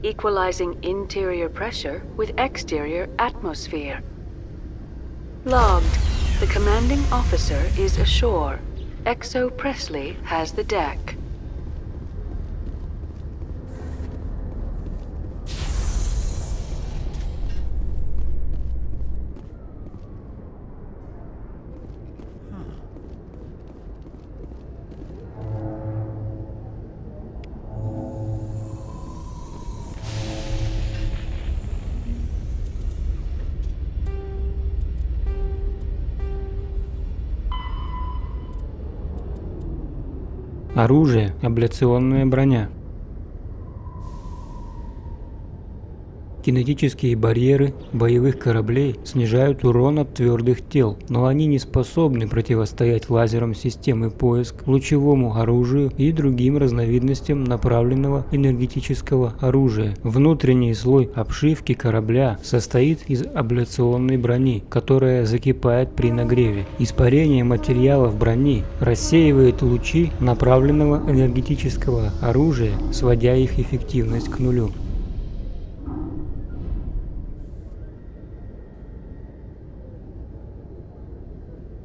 equalizing interior pressure with exterior atmosphere. Logged. The commanding officer is ashore. XO Presley has the deck. Оружие, абляционная броня. Кинетические барьеры боевых кораблей снижают урон от твердых тел, но они не способны противостоять лазерам системы поиск, лучевому оружию и другим разновидностям направленного энергетического оружия. Внутренний слой обшивки корабля состоит из абляционной брони, которая закипает при нагреве. Испарение материалов брони рассеивает лучи направленного энергетического оружия, сводя их эффективность к нулю.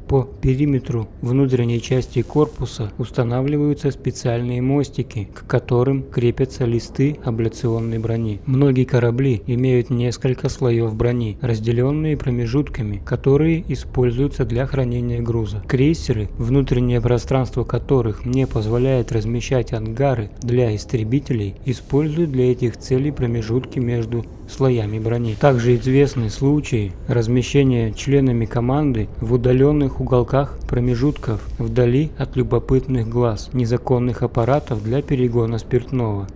По периметру внутренней части корпуса устанавливаются специальные мостики, к которым крепятся листы абляционной брони. Многие корабли имеют несколько слоев брони, разделенные промежутками, которые используются для хранения груза. Крейсеры, внутреннее пространство которых не позволяет размещать ангары для истребителей, используют для этих целей промежутки между слоями брони. Также известны случаи размещения членами команды в удаленных уголках промежутков вдали от любопытных глаз незаконных аппаратов для перегона спиртного.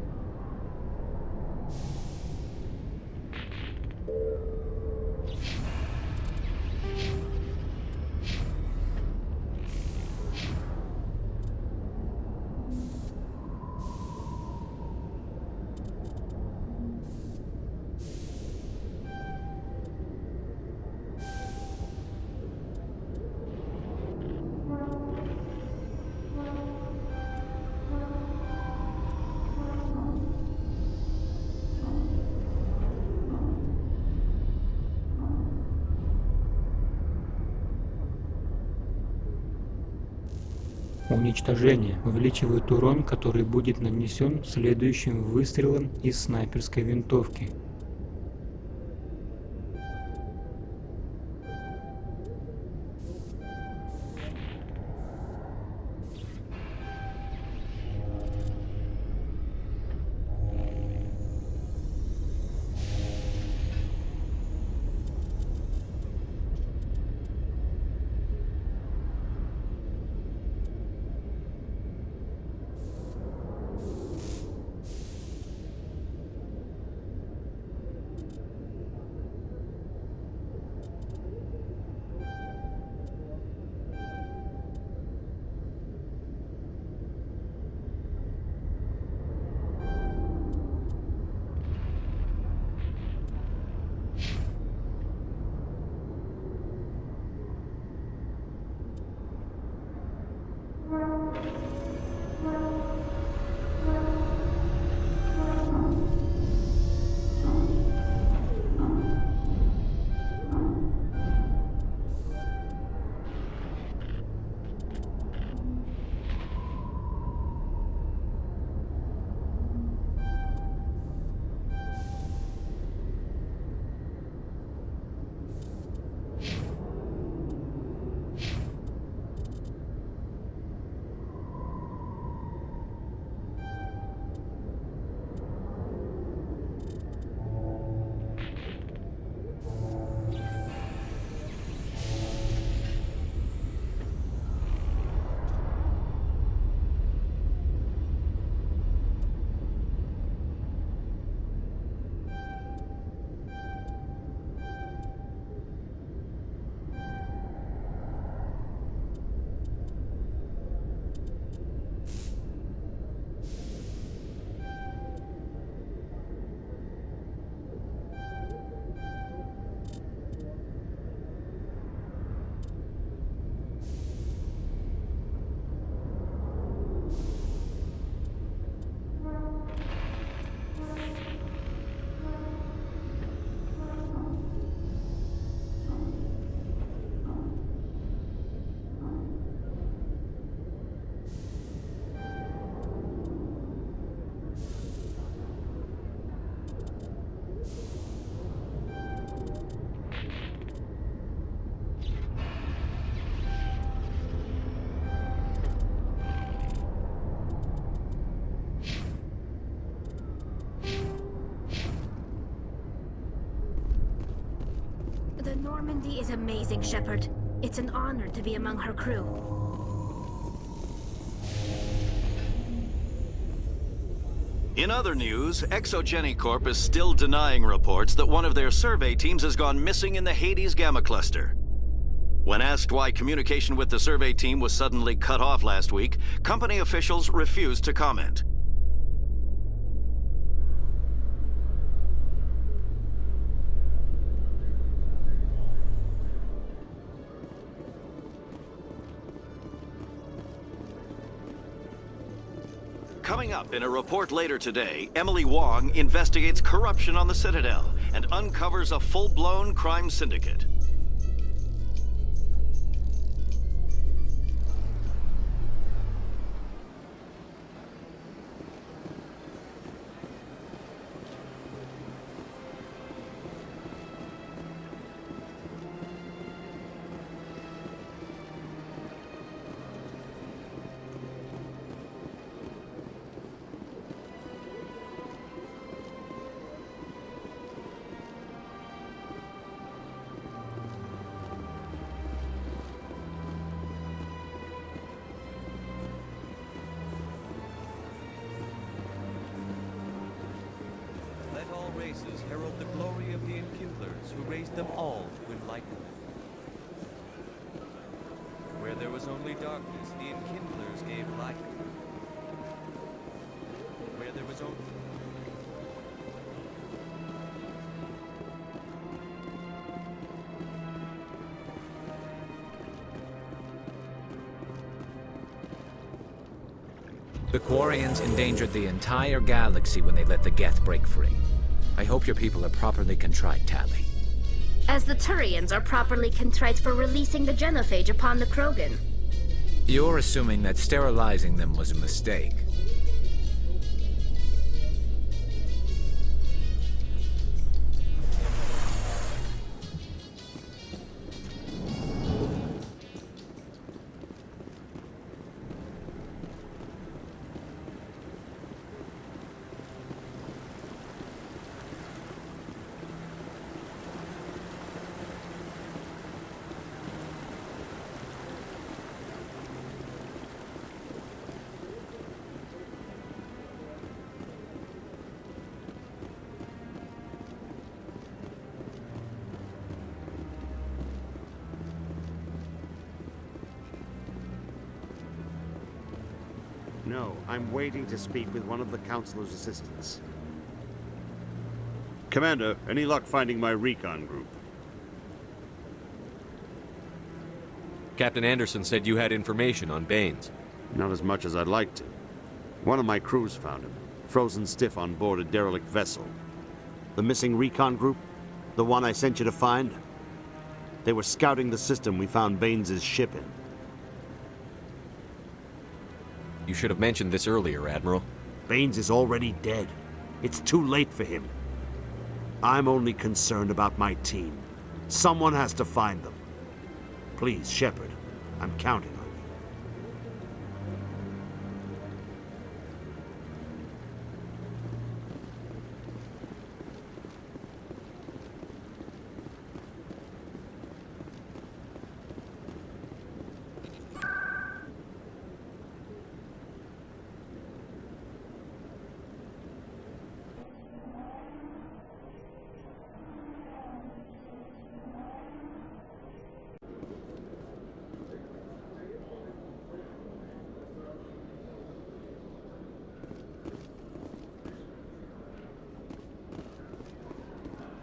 Уничтожение увеличивает урон, который будет нанесен следующим выстрелом из снайперской винтовки. Normandy is amazing, Shepard. It's an honor to be among her crew. In other news, Exogeny Corp is still denying reports that one of their survey teams has gone missing in the Hades Gamma Cluster. When asked why communication with the survey team was suddenly cut off last week, company officials refused to comment. Coming up in a report later today, Emily Wong investigates corruption on the Citadel and uncovers a full-blown crime syndicate. Races herald the glory of the enkindlers who raised them all to enlightenment. Where there was only darkness, the enkindlers gave light. Where there was only... The Quarians endangered the entire galaxy when they let the Geth break free. I hope your people are properly contrite, Tali. As the Turians are properly contrite for releasing the genophage upon the Krogan. You're assuming that sterilizing them was a mistake. No, I'm waiting to speak with one of the Councilor's assistants. Commander, any luck finding my recon group? Captain Anderson said you had information on Baines. Not as much as I'd like to. One of my crews found him, frozen stiff on board a derelict vessel. The missing recon group? The one I sent you to find? They were scouting the system we found Baines' ship in. You should have mentioned this earlier, Admiral. Baines is already dead. It's too late for him. I'm only concerned about my team. Someone has to find them. Please, Shepard, I'm counting on you.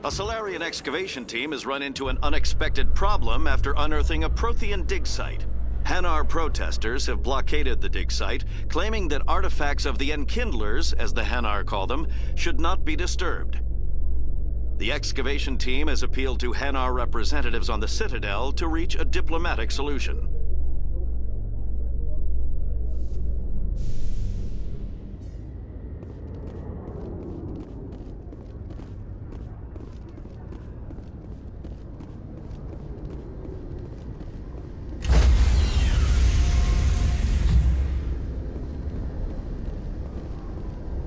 A Solarian excavation team has run into an unexpected problem after unearthing a Prothean dig site. Hanar protesters have blockaded the dig site, claiming that artifacts of the Enkindlers, as the Hanar call them, should not be disturbed. The excavation team has appealed to Hanar representatives on the Citadel to reach a diplomatic solution.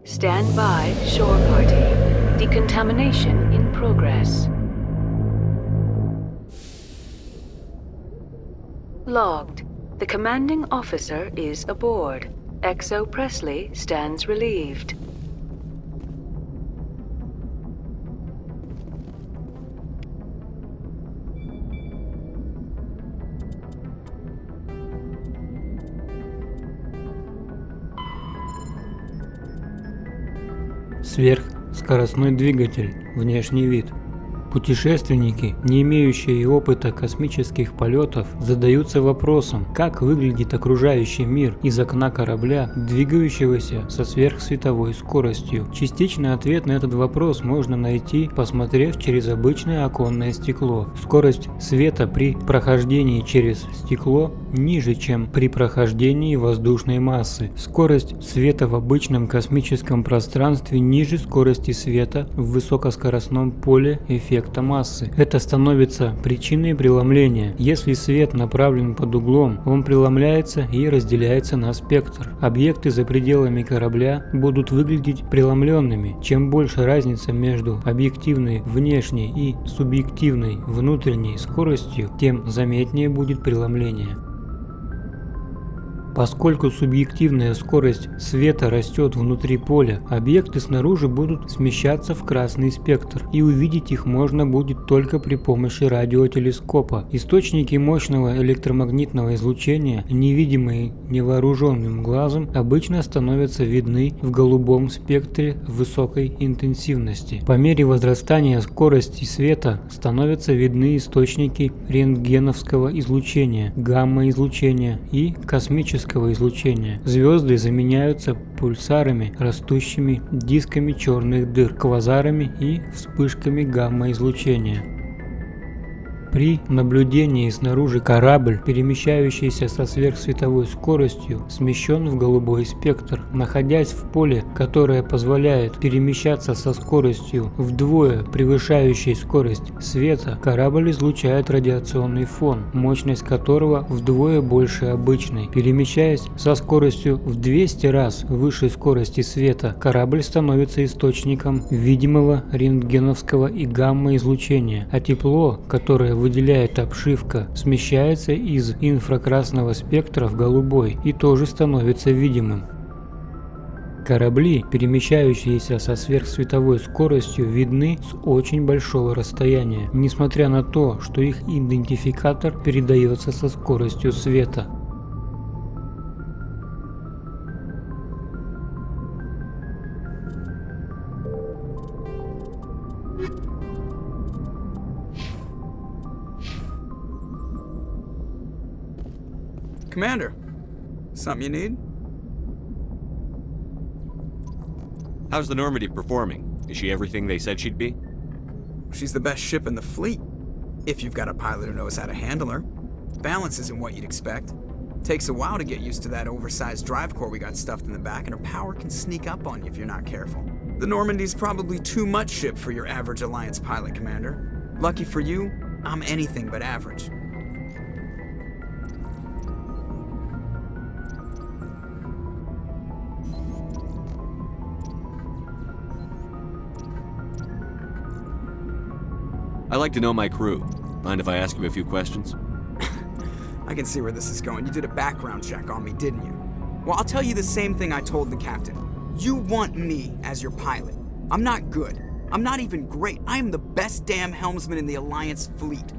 Stand by, shore party. Decontamination in progress. Logged. The commanding officer is aboard. XO Presley stands relieved. Сверхскоростной двигатель. Внешний вид. Путешественники, не имеющие опыта космических полетов, задаются вопросом, как выглядит окружающий мир из окна корабля, двигающегося со сверхсветовой скоростью. Частичный ответ на этот вопрос можно найти, посмотрев через обычное оконное стекло. Скорость света при прохождении через стекло ниже, чем при прохождении воздушной массы. Скорость света в обычном космическом пространстве ниже скорости света в высокоскоростном поле эффекта массы. Это становится причиной преломления. Если свет направлен под углом, он преломляется и разделяется на спектр. Объекты за пределами корабля будут выглядеть преломленными. Чем больше разница между объективной внешней и субъективной внутренней скоростью, тем заметнее будет преломление. Поскольку субъективная скорость света растет внутри поля, объекты снаружи будут смещаться в красный спектр, и увидеть их можно будет только при помощи радиотелескопа. Источники мощного электромагнитного излучения, невидимые невооруженным глазом, обычно становятся видны в голубом спектре высокой интенсивности. По мере возрастания скорости света становятся видны источники рентгеновского излучения, гамма-излучения и космического излучения. Звезды заменяются пульсарами, растущими дисками черных дыр, квазарами и вспышками гамма-излучения. При наблюдении снаружи корабль, перемещающийся со сверхсветовой скоростью, смещен в голубой спектр. Находясь в поле, которое позволяет перемещаться со скоростью вдвое превышающей скорость света, корабль излучает радиационный фон, мощность которого вдвое больше обычной. Перемещаясь со скоростью в 200 раз выше скорости света, корабль становится источником видимого рентгеновского и гамма-излучения, а тепло, которое выделяет обшивка, смещается из инфракрасного спектра в голубой и тоже становится видимым. Корабли, перемещающиеся со сверхсветовой скоростью, видны с очень большого расстояния, несмотря на то, что их идентификатор передается со скоростью света. Commander, something you need? How's the Normandy performing? Is she everything they said she'd be? She's the best ship in the fleet, if you've got a pilot who knows how to handle her. Balance isn't what you'd expect. Takes a while to get used to that oversized drive core we got stuffed in the back, and her power can sneak up on you if you're not careful. The Normandy's probably too much ship for your average Alliance pilot, Commander. Lucky for you, I'm anything but average. I like to know my crew. Mind if I ask you a few questions? I can see where this is going. You did a background check on me, didn't you? Well, I'll tell you the same thing I told the captain. You want me as your pilot. I'm not good. I'm not even great. I am the best damn helmsman in the Alliance fleet.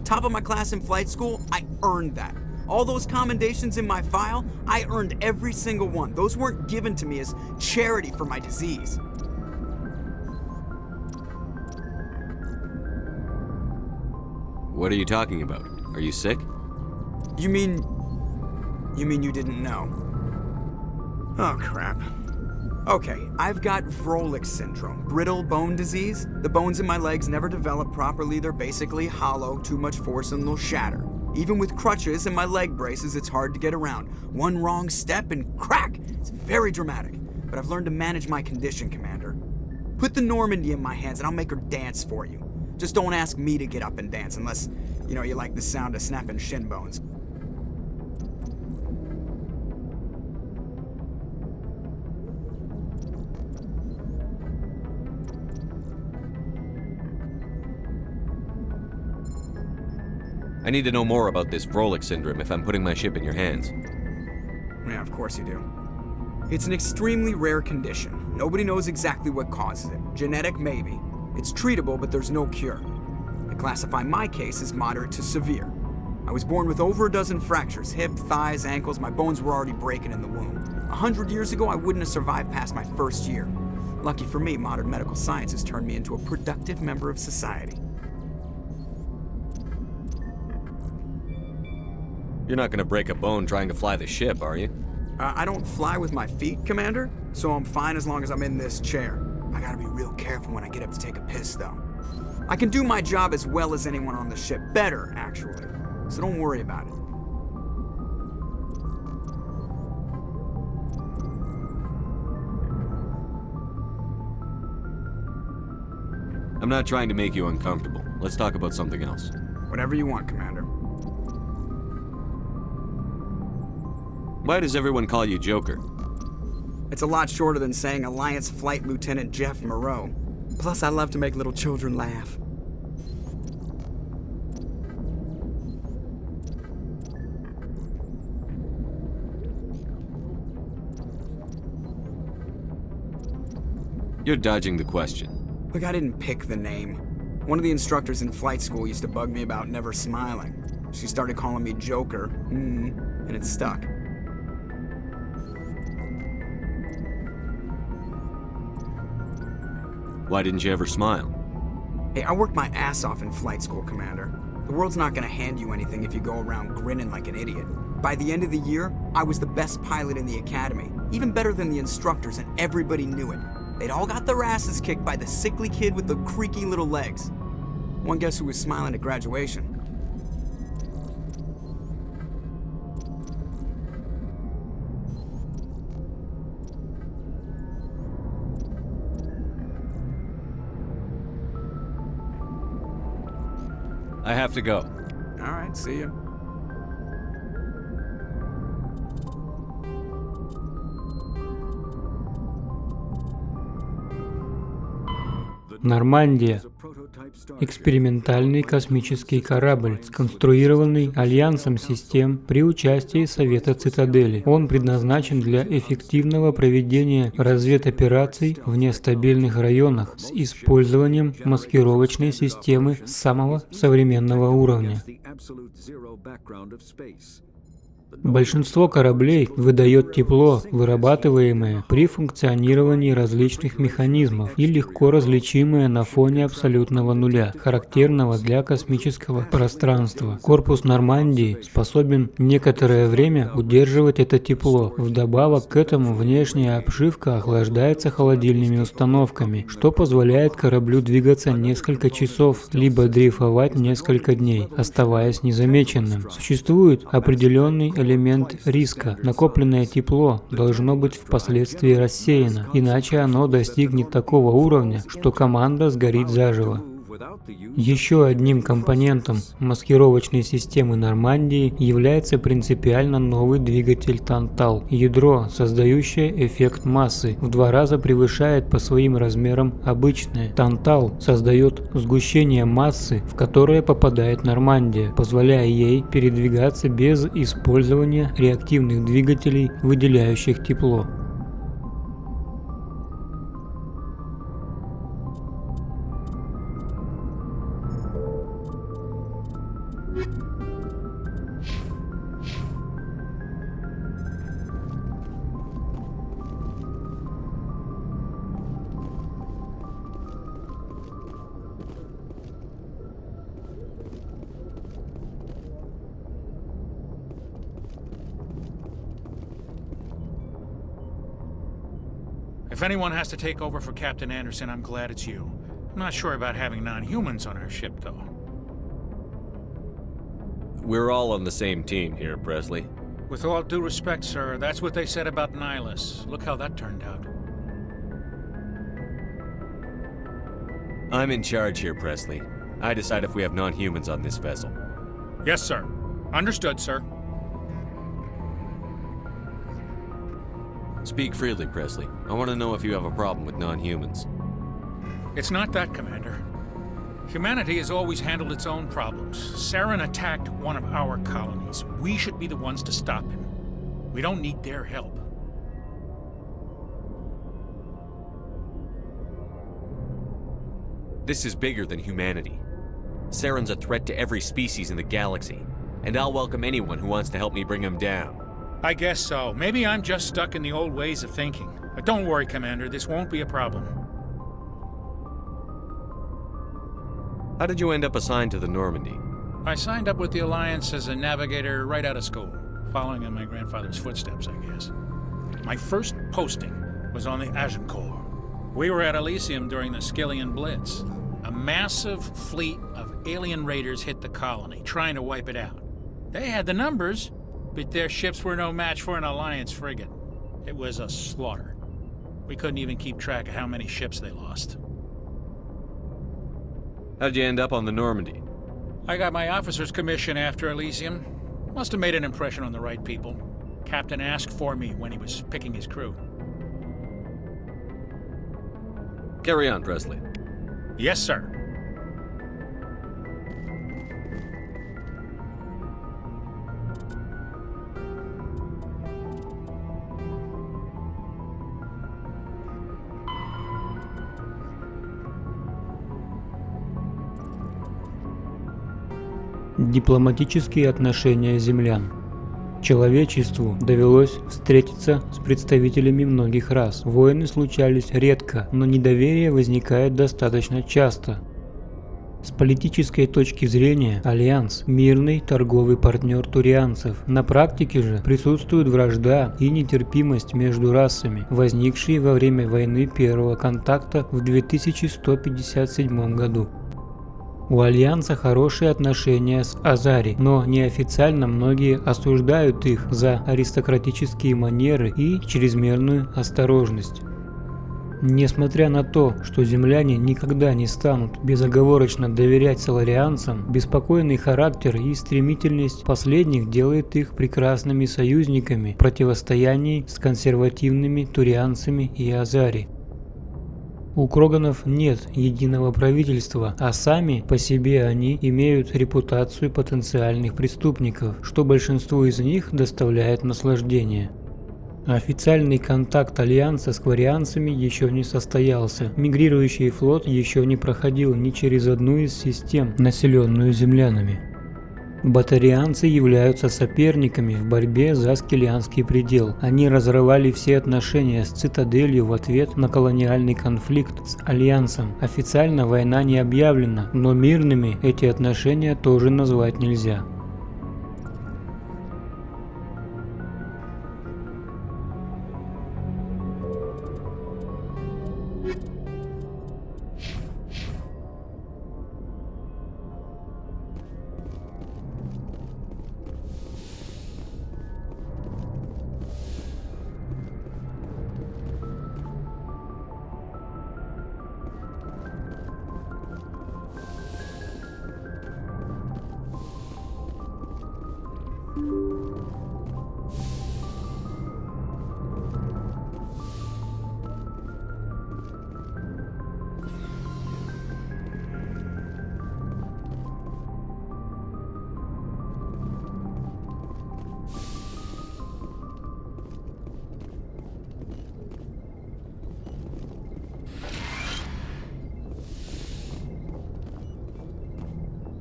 Top of my class in flight school, I earned that. All those commendations in my file, I earned every single one. Those weren't given to me as charity for my disease. What are you talking about? Are you sick? You mean you didn't know? Oh, crap. Okay, I've got Vrolich syndrome, brittle bone disease. The bones in my legs never develop properly. They're basically hollow, too much force and they'll shatter. Even with crutches and my leg braces, it's hard to get around. One wrong step and crack! It's very dramatic. But I've learned to manage my condition, Commander. Put the Normandy in my hands and I'll make her dance for you. Just don't ask me to get up and dance unless, you like the sound of snapping shin bones. I need to know more about this Vrolik syndrome if I'm putting my ship in your hands. Yeah, of course you do. It's an extremely rare condition. Nobody knows exactly what causes it. Genetic, maybe. It's treatable, but there's no cure. I classify my case as moderate to severe. I was born with over a dozen fractures, hip, thighs, ankles. My bones were already breaking in the womb. 100 years ago, I wouldn't have survived past my first year. Lucky for me, modern medical science has turned me into a productive member of society. You're not gonna break a bone trying to fly the ship, are you? I don't fly with my feet, Commander, so I'm fine as long as I'm in this chair. I gotta be real careful when I get up to take a piss, though. I can do my job as well as anyone on the ship. Better, actually. So don't worry about it. I'm not trying to make you uncomfortable. Let's talk about something else. Whatever you want, Commander. Why does everyone call you Joker? It's a lot shorter than saying Alliance Flight Lieutenant Jeff Moreau. Plus, I love to make little children laugh. You're dodging the question. Look, I didn't pick the name. One of the instructors in flight school used to bug me about never smiling. She started calling me Joker, and it stuck. Why didn't you ever smile? Hey, I worked my ass off in flight school, Commander. The world's not gonna hand you anything if you go around grinning like an idiot. By the end of the year, I was the best pilot in the academy, even better than the instructors, and everybody knew it. They'd all got their asses kicked by the sickly kid with the creaky little legs. One guess who was smiling at graduation? I have to go. All right, see ya. Нормандия. Экспериментальный космический корабль, сконструированный Альянсом систем при участии Совета Цитадели. Он предназначен для эффективного проведения разведопераций в нестабильных районах с использованием маскировочной системы самого современного уровня. Большинство кораблей выдает тепло, вырабатываемое при функционировании различных механизмов и легко различимое на фоне абсолютного нуля, характерного для космического пространства. Корпус Нормандии способен некоторое время удерживать это тепло. Вдобавок к этому внешняя обшивка охлаждается холодильными установками, что позволяет кораблю двигаться несколько часов, либо дрейфовать несколько дней, оставаясь незамеченным. Существует определенный элемент риска. Накопленное тепло должно быть впоследствии рассеяно, иначе оно достигнет такого уровня, что команда сгорит заживо. Еще одним компонентом маскировочной системы Нормандии является принципиально новый двигатель Тантал. Ядро, создающее эффект массы, в 2 раза превышает по своим размерам обычное. Тантал создает сгущение массы, в которое попадает Нормандия, позволяя ей передвигаться без использования реактивных двигателей, выделяющих тепло. If anyone has to take over for Captain Anderson, I'm glad it's you. I'm not sure about having non-humans on our ship, though. We're all on the same team here, Presley. With all due respect, sir, that's what they said about Nihilus. Look how that turned out. I'm in charge here, Presley. I decide if we have non-humans on this vessel. Yes, sir. Understood, sir. Speak freely, Presley. I want to know if you have a problem with non-humans. It's not that, Commander. Humanity has always handled its own problems. Saren attacked one of our colonies. We should be the ones to stop him. We don't need their help. This is bigger than humanity. Saren's a threat to every species in the galaxy, and I'll welcome anyone who wants to help me bring him down. I guess so. Maybe I'm just stuck in the old ways of thinking. But don't worry, Commander, this won't be a problem. How did you end up assigned to the Normandy? I signed up with the Alliance as a navigator right out of school, following in my grandfather's footsteps, I guess. My first posting was on the Agincourt. We were at Elysium during the Skillian Blitz. A massive fleet of alien raiders hit the colony, trying to wipe it out. They had the numbers, but their ships were no match for an Alliance frigate. It was a slaughter. We couldn't even keep track of how many ships they lost. How'd you end up on the Normandy? I got my officer's commission after Elysium. Must have made an impression on the right people. Captain asked for me when he was picking his crew. Carry on, Presley. Yes, sir. Дипломатические отношения землян. Человечеству довелось встретиться с представителями многих рас. Войны случались редко, но недоверие возникает достаточно часто. С политической точки зрения, Альянс – мирный торговый партнер турианцев. На практике же присутствует вражда и нетерпимость между расами, возникшие во время войны первого контакта в 2157 году. У Альянса хорошие отношения с Азари, но неофициально многие осуждают их за аристократические манеры и чрезмерную осторожность. Несмотря на то, что земляне никогда не станут безоговорочно доверять соларианцам, беспокойный характер и стремительность последних делает их прекрасными союзниками в противостоянии с консервативными турианцами и Азари. У Кроганов нет единого правительства, а сами по себе они имеют репутацию потенциальных преступников, что большинству из них доставляет наслаждение. Официальный контакт Альянса с кварианцами еще не состоялся. Мигрирующий флот еще не проходил ни через одну из систем, населенную землянами. Батарианцы являются соперниками в борьбе за скеллианский предел. Они разрывали все отношения с Цитаделью в ответ на колониальный конфликт с Альянсом. Официально война не объявлена, но мирными эти отношения тоже назвать нельзя.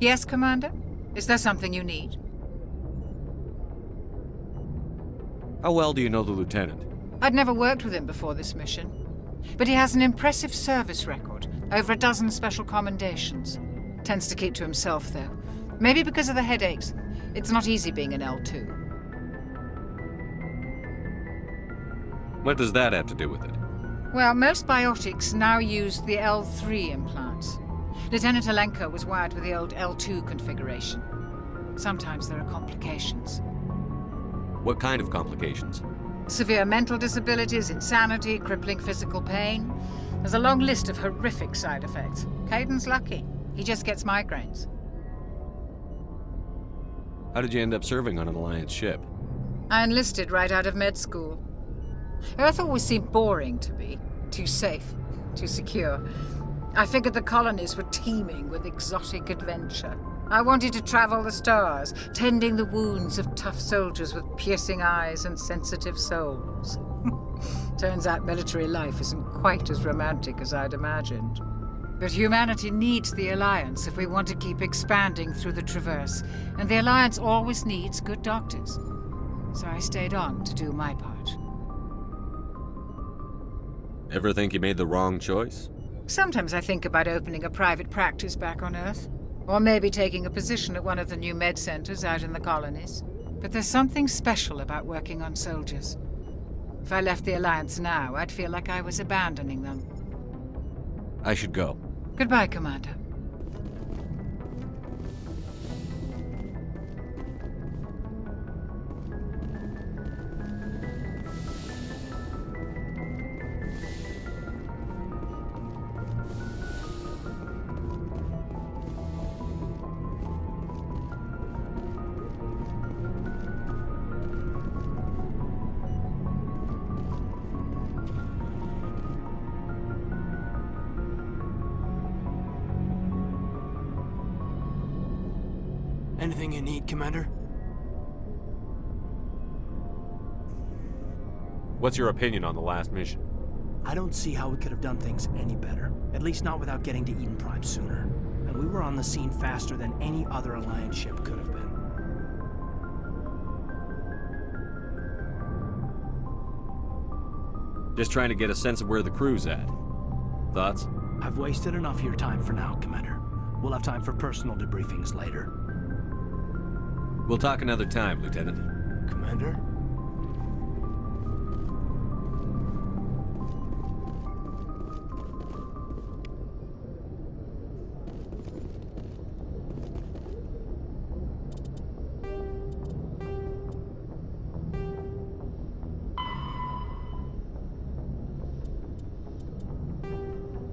Yes, Commander? Is there something you need? How well do you know the Lieutenant? I'd never worked with him before this mission, but he has an impressive service record, over a dozen special commendations. Tends to keep to himself, though. Maybe because of the headaches. It's not easy being an L2. What does that have to do with it? Well, most biotics now use the L3 implants. Lieutenant Alenko was wired with the old L2 configuration. Sometimes there are complications. What kind of complications? Severe mental disabilities, insanity, crippling physical pain. There's a long list of horrific side effects. Caden's lucky. He just gets migraines. How did you end up serving on an Alliance ship? I enlisted right out of med school. Earth always seemed boring to me. Too safe, too secure. I figured the colonies were teeming with exotic adventure. I wanted to travel the stars, tending the wounds of tough soldiers with piercing eyes and sensitive souls. Turns out military life isn't quite as romantic as I'd imagined. But humanity needs the Alliance if we want to keep expanding through the Traverse, and the Alliance always needs good doctors. So I stayed on to do my part. Ever think you made the wrong choice? Sometimes I think about opening a private practice back on Earth. Or maybe taking a position at one of the new med centers out in the colonies. But there's something special about working on soldiers. If I left the Alliance now, I'd feel like I was abandoning them. I should go. Goodbye, Commander. Anything you need, Commander? What's your opinion on the last mission? I don't see how we could have done things any better. At least not without getting to Eden Prime sooner. And we were on the scene faster than any other Alliance ship could have been. Just trying to get a sense of where the crew's at. Thoughts? I've wasted enough of your time for now, Commander. We'll have time for personal debriefings later. We'll talk another time, Lieutenant. Commander?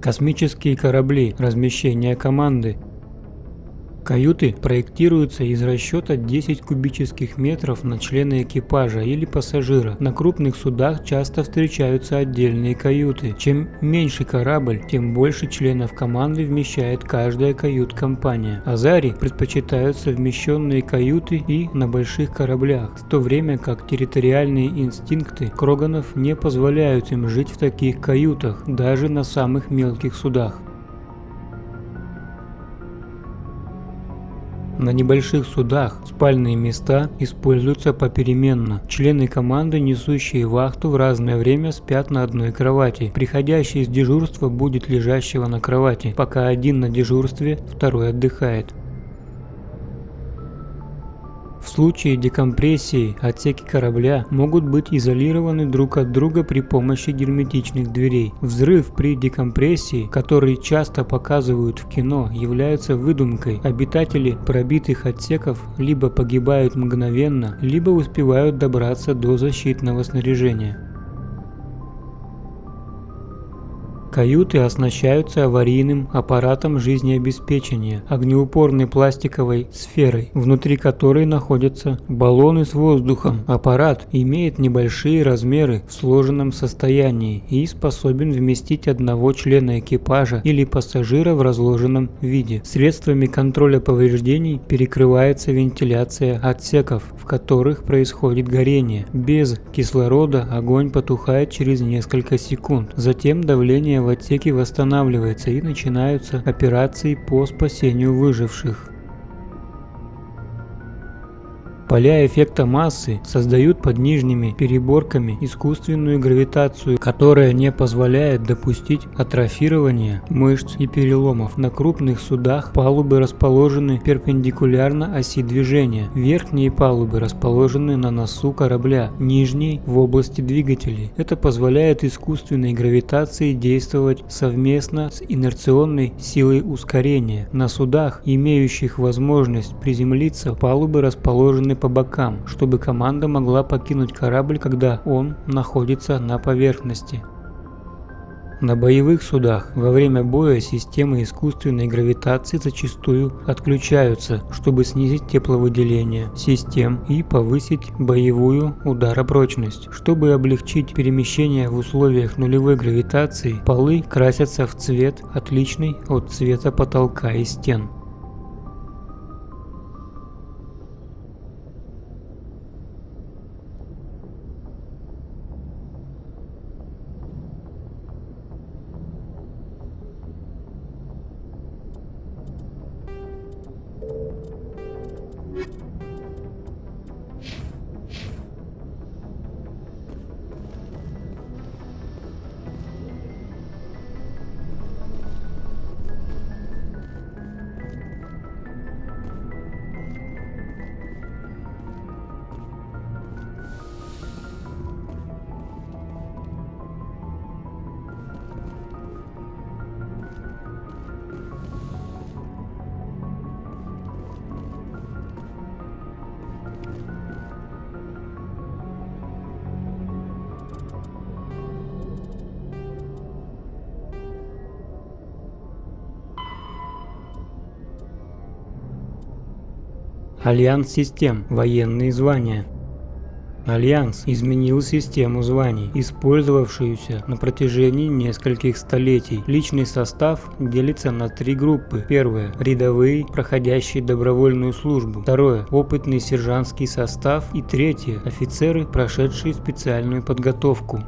Космические корабли, размещение команды. Каюты проектируются из расчета 10 кубических метров на члена экипажа или пассажира. На крупных судах часто встречаются отдельные каюты. Чем меньше корабль, тем больше членов команды вмещает каждая кают-компания. Азари предпочитают совмещенные каюты и на больших кораблях, в то время как территориальные инстинкты Кроганов не позволяют им жить в таких каютах, даже на самых мелких судах. На небольших судах спальные места используются попеременно. Члены команды, несущие вахту, в разное время спят на одной кровати. Приходящий с дежурства будет лежащего на кровати, пока один на дежурстве, второй отдыхает. В случае декомпрессии отсеки корабля могут быть изолированы друг от друга при помощи герметичных дверей. Взрыв при декомпрессии, который часто показывают в кино, является выдумкой. Обитатели пробитых отсеков либо погибают мгновенно, либо успевают добраться до защитного снаряжения. Каюты оснащаются аварийным аппаратом жизнеобеспечения, огнеупорной пластиковой сферой, внутри которой находятся баллоны с воздухом. Аппарат имеет небольшие размеры в сложенном состоянии и способен вместить одного члена экипажа или пассажира в разложенном виде. Средствами контроля повреждений перекрывается вентиляция отсеков, в которых происходит горение. Без кислорода огонь потухает через несколько секунд. Затем давление в отсеке восстанавливается и начинаются операции по спасению выживших. Поля эффекта массы создают под нижними переборками искусственную гравитацию, которая не позволяет допустить атрофирования мышц и переломов. На крупных судах палубы расположены перпендикулярно оси движения. Верхние палубы расположены на носу корабля, нижние в области двигателей. Это позволяет искусственной гравитации действовать совместно с инерционной силой ускорения. На судах, имеющих возможность приземлиться, палубы расположены по бокам, чтобы команда могла покинуть корабль, когда он находится на поверхности. На боевых судах во время боя системы искусственной гравитации зачастую отключаются, чтобы снизить тепловыделение систем и повысить боевую ударопрочность. Чтобы облегчить перемещение в условиях нулевой гравитации, полы красятся в цвет, отличный от цвета потолка и стен. Альянс систем. Военные звания. Альянс изменил систему званий, использовавшуюся на протяжении нескольких столетий. Личный состав делится на 3 группы. Первое – рядовые, проходящие добровольную службу. Второе – опытный сержантский состав. И третье – офицеры, прошедшие специальную подготовку.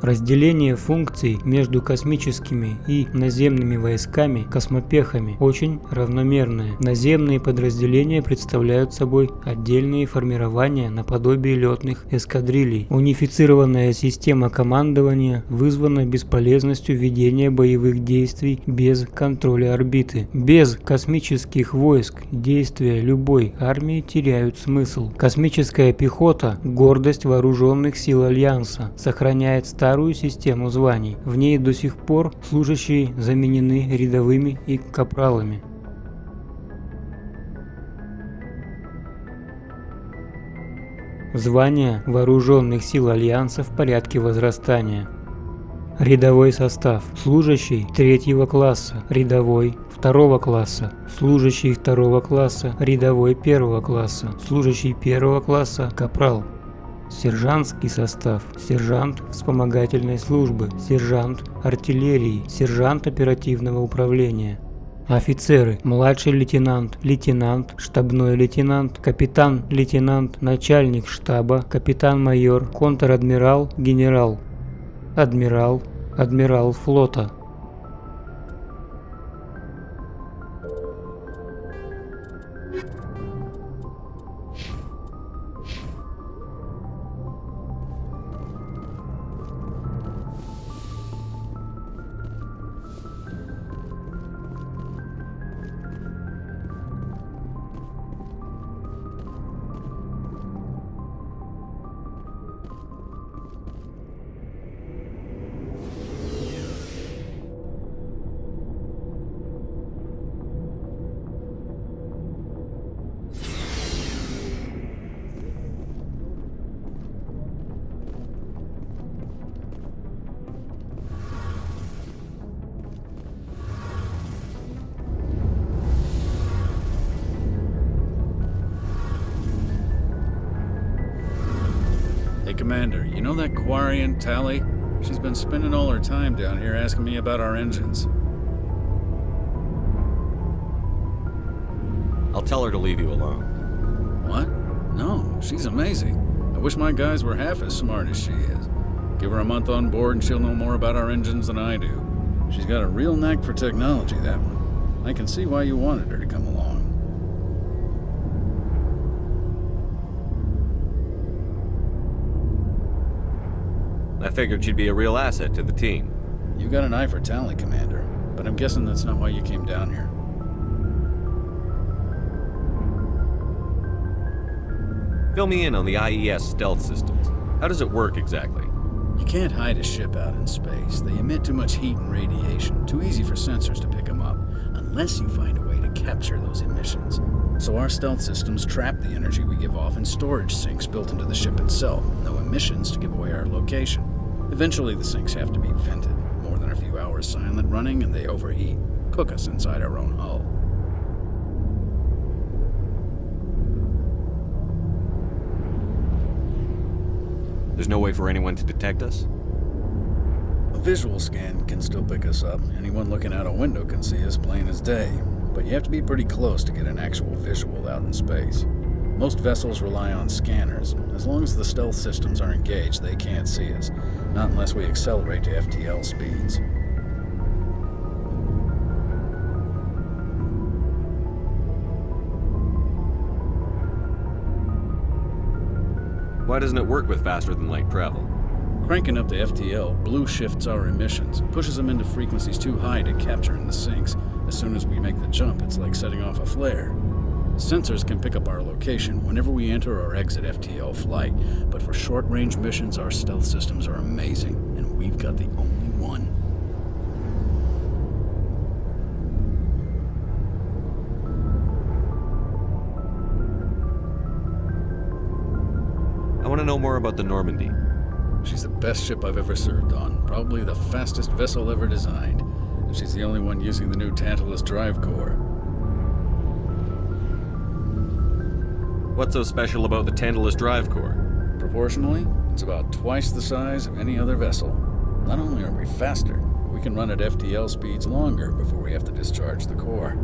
Разделение функций между космическими и наземными войсками, космопехами, очень равномерное. Наземные подразделения представляют собой отдельные формирования наподобие летных эскадрилей. Унифицированная система командования вызвана бесполезностью ведения боевых действий без контроля орбиты. Без космических войск действия любой армии теряют смысл. Космическая пехота – гордость вооруженных сил Альянса, сохраняет старую систему званий. В ней до сих пор служащие заменены рядовыми и капралами. Звания вооруженных сил Альянса в порядке возрастания. Рядовой состав. Служащий 3-го класса, рядовой 2-го класса, служащий 2-го класса, рядовой 1-го класса, служащий 1-го класса, капрал. Сержантский состав. Сержант вспомогательной службы, сержант артиллерии, сержант оперативного управления. Офицеры. Младший лейтенант, лейтенант, штабной лейтенант, капитан-лейтенант, начальник штаба, капитан-майор, контр-адмирал, генерал. Адмирал, адмирал флота. Hey, Commander, you know that Quarian, Tally? She's been spending all her time down here asking me about our engines. I'll tell her to leave you alone. What? No, she's amazing. I wish my guys were half as smart as she is. Give her a month on board and she'll know more about our engines than I do. She's got a real knack for technology, that one. I can see why you wanted her to come along. I figured she'd be a real asset to the team. You got an eye for Tally, Commander, but I'm guessing that's not why you came down here. Fill me in on the IES stealth systems. How does it work exactly? You can't hide a ship out in space. They emit too much heat and radiation. Too easy for sensors to pick them up, unless you find a way to capture those emissions. So our stealth systems trap the energy we give off in storage sinks built into the ship itself. No emissions to give away our location. Eventually the sinks have to be vented. More silent running and they overheat. Cook us inside our own hull. There's no way for anyone to detect us? A visual scan can still pick us up. Anyone looking out a window can see us plain as day. But you have to be pretty close to get an actual visual out in space. Most vessels rely on scanners. As long as the stealth systems are engaged, they can't see us. Not unless we accelerate to FTL speeds. Why doesn't it work with faster than light travel? Cranking up the FTL blue shifts our emissions, pushes them into frequencies too high to capture in the sinks. As soon as we make the jump, it's like setting off a flare. Sensors can pick up our location whenever we enter or exit FTL flight, but for short-range missions, our stealth systems are amazing, and we've got the only one. I want to know more about the Normandy. She's the best ship I've ever served on, probably the fastest vessel ever designed, and she's the only one using the new Tantalus drive core. What's so special about the Tantalus drive core? Proportionally, it's about twice the size of any other vessel. Not only are we faster, we can run at FTL speeds longer before we have to discharge the core.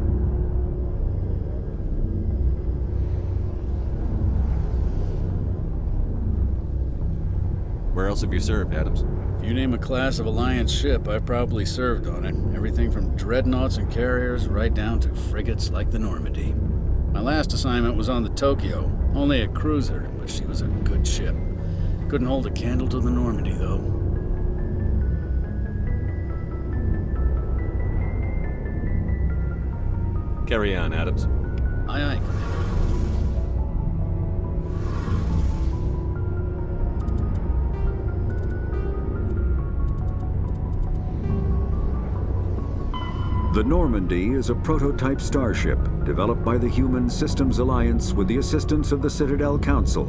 Where else have you served, Adams? If you name a class of Alliance ship, I've probably served on it. Everything from dreadnoughts and carriers right down to frigates like the Normandy. My last assignment was on the Tokyo, only a cruiser, but she was a good ship. Couldn't hold a candle to the Normandy, though. Carry on, Adams. Aye, aye, Commander. The Normandy is a prototype starship developed by the Human Systems Alliance with the assistance of the Citadel Council.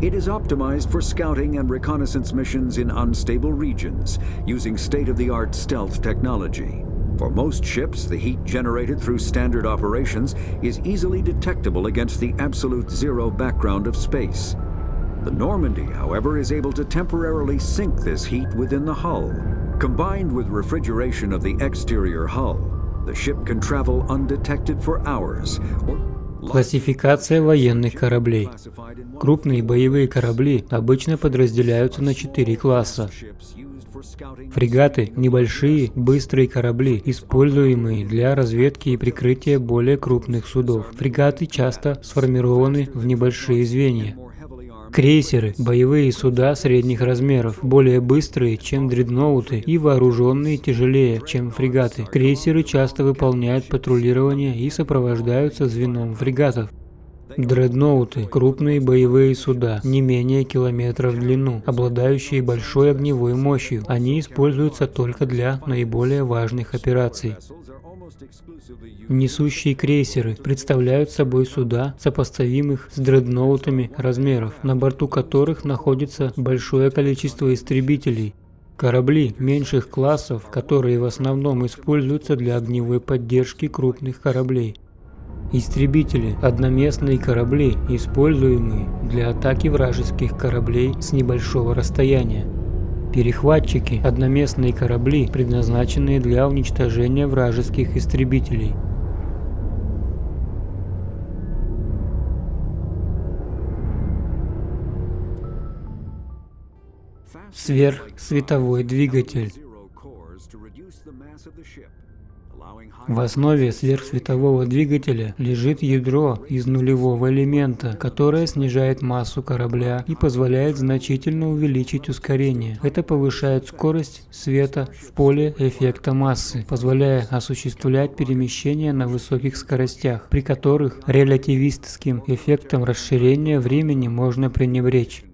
It is optimized for scouting and reconnaissance missions in unstable regions using state-of-the-art stealth technology. For most ships, the heat generated through standard operations is easily detectable against the absolute zero background of space. The Normandy, however, is able to temporarily sink this heat within the hull. Combined with refrigeration of the exterior hull, the ship can travel undetected for hours. Классификация военных кораблей. Крупные боевые корабли обычно подразделяются на 4 класса. Фрегаты – небольшие, быстрые корабли, используемые для разведки и прикрытия более крупных судов. Фрегаты часто сформированы в небольшие звенья. Крейсеры – боевые суда средних размеров, более быстрые, чем дредноуты, и вооруженные тяжелее, чем фрегаты. Крейсеры часто выполняют патрулирование и сопровождаются звеном фрегатов. Дредноуты – крупные боевые суда, не менее километра в длину, обладающие большой огневой мощью. Они используются только для наиболее важных операций. Несущие крейсеры представляют собой суда, сопоставимых с дредноутами размеров, на борту которых находится большое количество истребителей. Корабли меньших классов, которые в основном используются для огневой поддержки крупных кораблей. Истребители – одноместные корабли, используемые для атаки вражеских кораблей с небольшого расстояния. Перехватчики – одноместные корабли, предназначенные для уничтожения вражеских истребителей. Сверхсветовой двигатель. В основе сверхсветового двигателя лежит ядро из нулевого элемента, которое снижает массу корабля и позволяет значительно увеличить ускорение. Это повышает скорость света в поле эффекта массы, позволяя осуществлять перемещение на высоких скоростях, при которых релятивистским эффектом расширения времени можно пренебречь.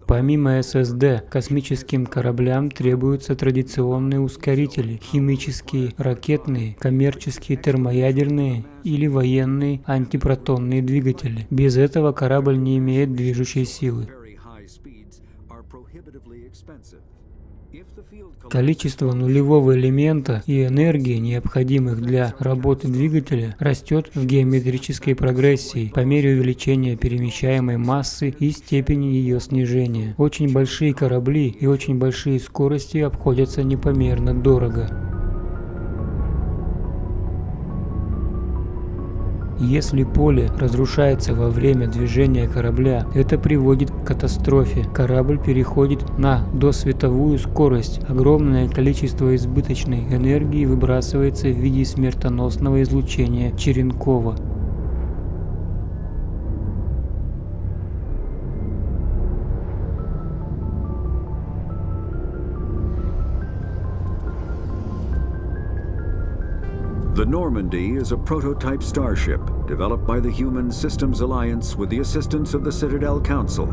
Помимо ССД, космическим кораблям требуются традиционные ускорители, химические, ракетные, коммерческие термоядерные или военные антипротонные двигатели. Без этого корабль не имеет движущей силы. Количество нулевого элемента и энергии, необходимых для работы двигателя, растет в геометрической прогрессии по мере увеличения перемещаемой массы и степени ее снижения. Очень большие корабли и очень большие скорости обходятся непомерно дорого. Если поле разрушается во время движения корабля, это приводит к катастрофе. Корабль переходит на досветовую скорость. Огромное количество избыточной энергии выбрасывается в виде смертоносного излучения Черенкова. The Normandy is a prototype starship developed by the Human Systems Alliance with the assistance of the Citadel Council.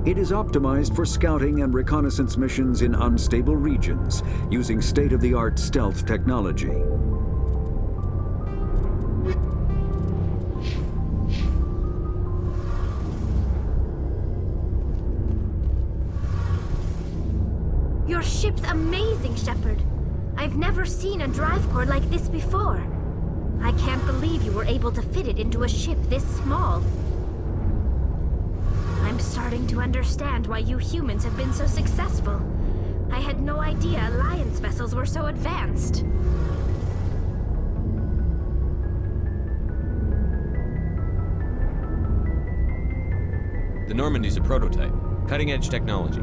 It is optimized for scouting and reconnaissance missions in unstable regions using state-of-the-art stealth technology. Your ship's amazing, Shepard. I've never seen a drive core like this before. I can't believe you were able to fit it into a ship this small. I'm starting to understand why you humans have been so successful. I had no idea Alliance vessels were so advanced. The Normandy's a prototype. Cutting-edge technology.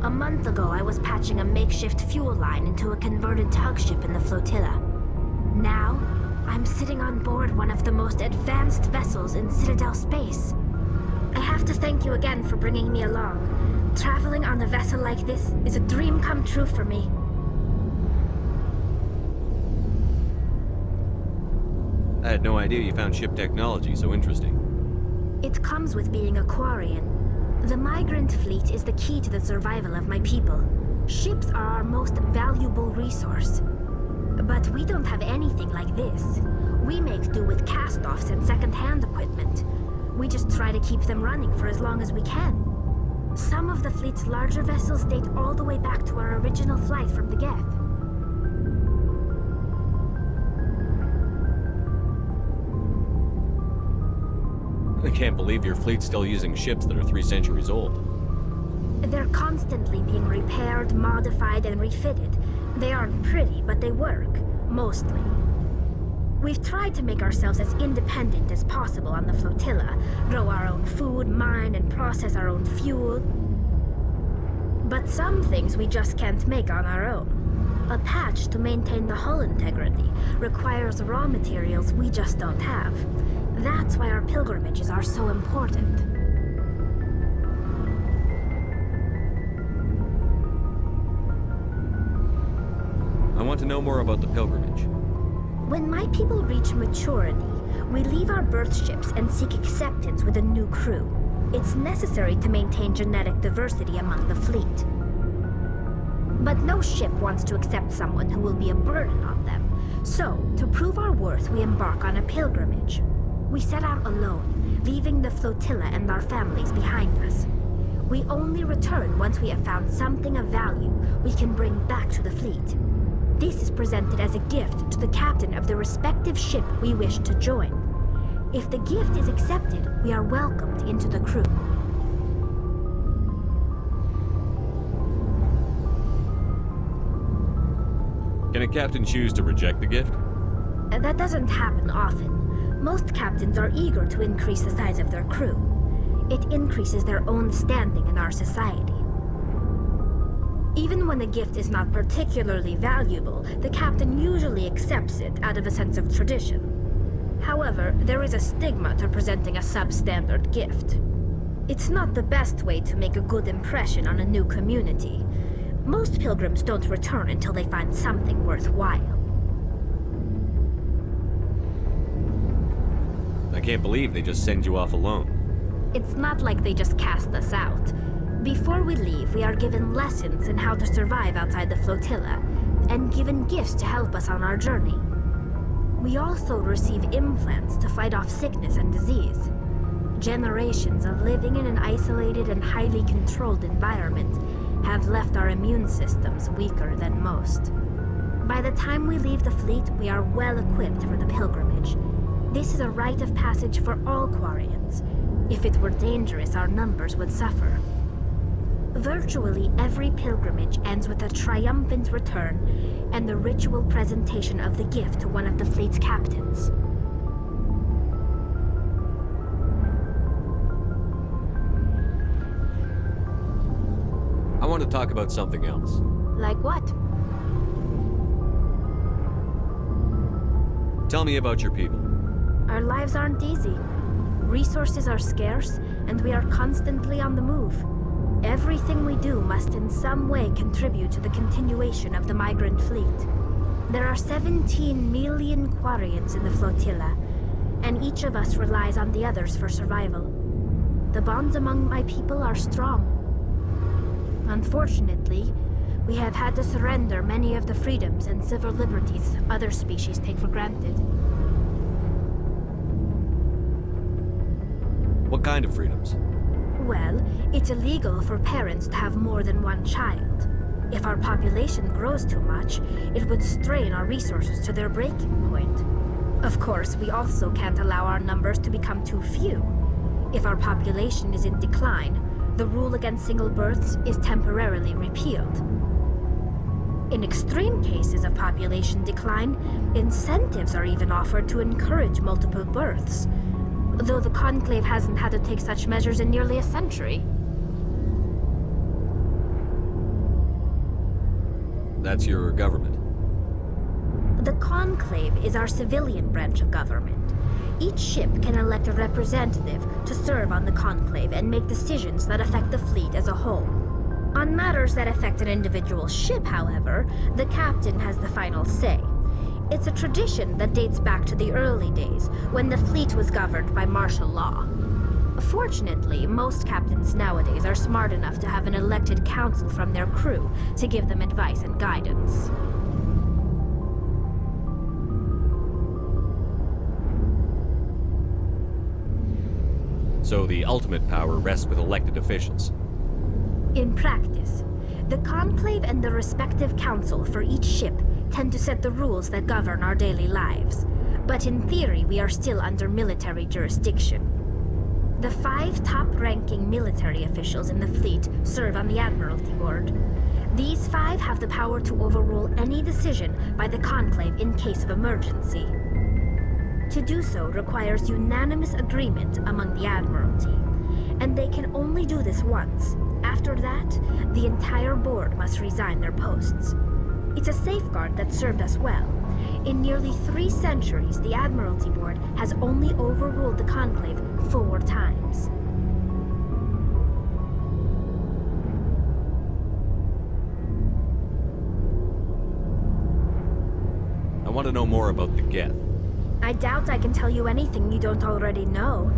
A month ago, I was patching a makeshift fuel line into a converted tug ship in the flotilla. Now, I'm sitting on board one of the most advanced vessels in Citadel space. I have to thank you again for bringing me along. Traveling on a vessel like this is a dream come true for me. I had no idea you found ship technology so interesting. It comes with being a Quarian. The migrant fleet is the key to the survival of my people. Ships are our most valuable resource. But we don't have anything like this. We make do with cast-offs and second-hand equipment. We just try to keep them running for as long as we can. Some of the fleet's larger vessels date all the way back to our original flight from the Geth. I can't believe your fleet's still using ships that are 3 centuries old. They're constantly being repaired, modified, and refitted. They aren't pretty, but they work. Mostly. We've tried to make ourselves as independent as possible on the flotilla, grow our own food, mine, and process our own fuel. But some things we just can't make on our own. A patch to maintain the hull integrity requires raw materials we just don't have. That's why our pilgrimages are so important. I want to know more about the pilgrimage. When my people reach maturity, we leave our birth ships and seek acceptance with a new crew. It's necessary to maintain genetic diversity among the fleet. But no ship wants to accept someone who will be a burden on them. So, to prove our worth, we embark on a pilgrimage. We set out alone, leaving the flotilla and our families behind us. We only return once we have found something of value we can bring back to the fleet. This is presented as a gift to the captain of the respective ship we wish to join. If the gift is accepted, we are welcomed into the crew. Can a captain choose to reject the gift? That doesn't happen often. Most captains are eager to increase the size of their crew. It increases their own standing in our society. Even when the gift is not particularly valuable, the captain usually accepts it out of a sense of tradition. However, there is a stigma to presenting a substandard gift. It's not the best way to make a good impression on a new community. Most pilgrims don't return until they find something worthwhile. I can't believe they just send you off alone. It's not like they just cast us out. Before we leave, we are given lessons in how to survive outside the flotilla, and given gifts to help us on our journey. We also receive implants to fight off sickness and disease. Generations of living in an isolated and highly controlled environment have left our immune systems weaker than most. By the time we leave the fleet, we are well equipped for the pilgrimage. This is a rite of passage for all Quarians. If it were dangerous, our numbers would suffer. Virtually every pilgrimage ends with a triumphant return and the ritual presentation of the gift to one of the fleet's captains. I want to talk about something else. Like what? Tell me about your people. Our lives aren't easy. Resources are scarce, and we are constantly on the move. Everything we do must in some way contribute to the continuation of the migrant fleet. There are 17 million Quarians in the flotilla, and each of us relies on the others for survival. The bonds among my people are strong. Unfortunately, we have had to surrender many of the freedoms and civil liberties other species take for granted. What kind of freedoms? Well, it's illegal for parents to have more than one child. If our population grows too much, it would strain our resources to their breaking point. Of course, we also can't allow our numbers to become too few. If our population is in decline, the rule against single births is temporarily repealed. In extreme cases of population decline, incentives are even offered to encourage multiple births, though the Conclave hasn't had to take such measures in nearly a century. That's your government. The Conclave is our civilian branch of government. Each ship can elect a representative to serve on the Conclave and make decisions that affect the fleet as a whole. On matters that affect an individual ship, however, the captain has the final say. It's a tradition that dates back to the early days, when the fleet was governed by martial law. Fortunately, most captains nowadays are smart enough to have an elected council from their crew to give them advice and guidance. So the ultimate power rests with elected officials. In practice, the Conclave and the respective council for each ship tend to set the rules that govern our daily lives. But in theory, we are still under military jurisdiction. The 5 top-ranking military officials in the fleet serve on the Admiralty Board. These 5 have the power to overrule any decision by the Conclave in case of emergency. To do so requires unanimous agreement among the Admiralty, and they can only do this once. After that, the entire board must resign their posts. It's a safeguard that served us well. In nearly 3 centuries, the Admiralty Board has only overruled the Conclave 4 times. I want to know more about the Geth. I doubt I can tell you anything you don't already know.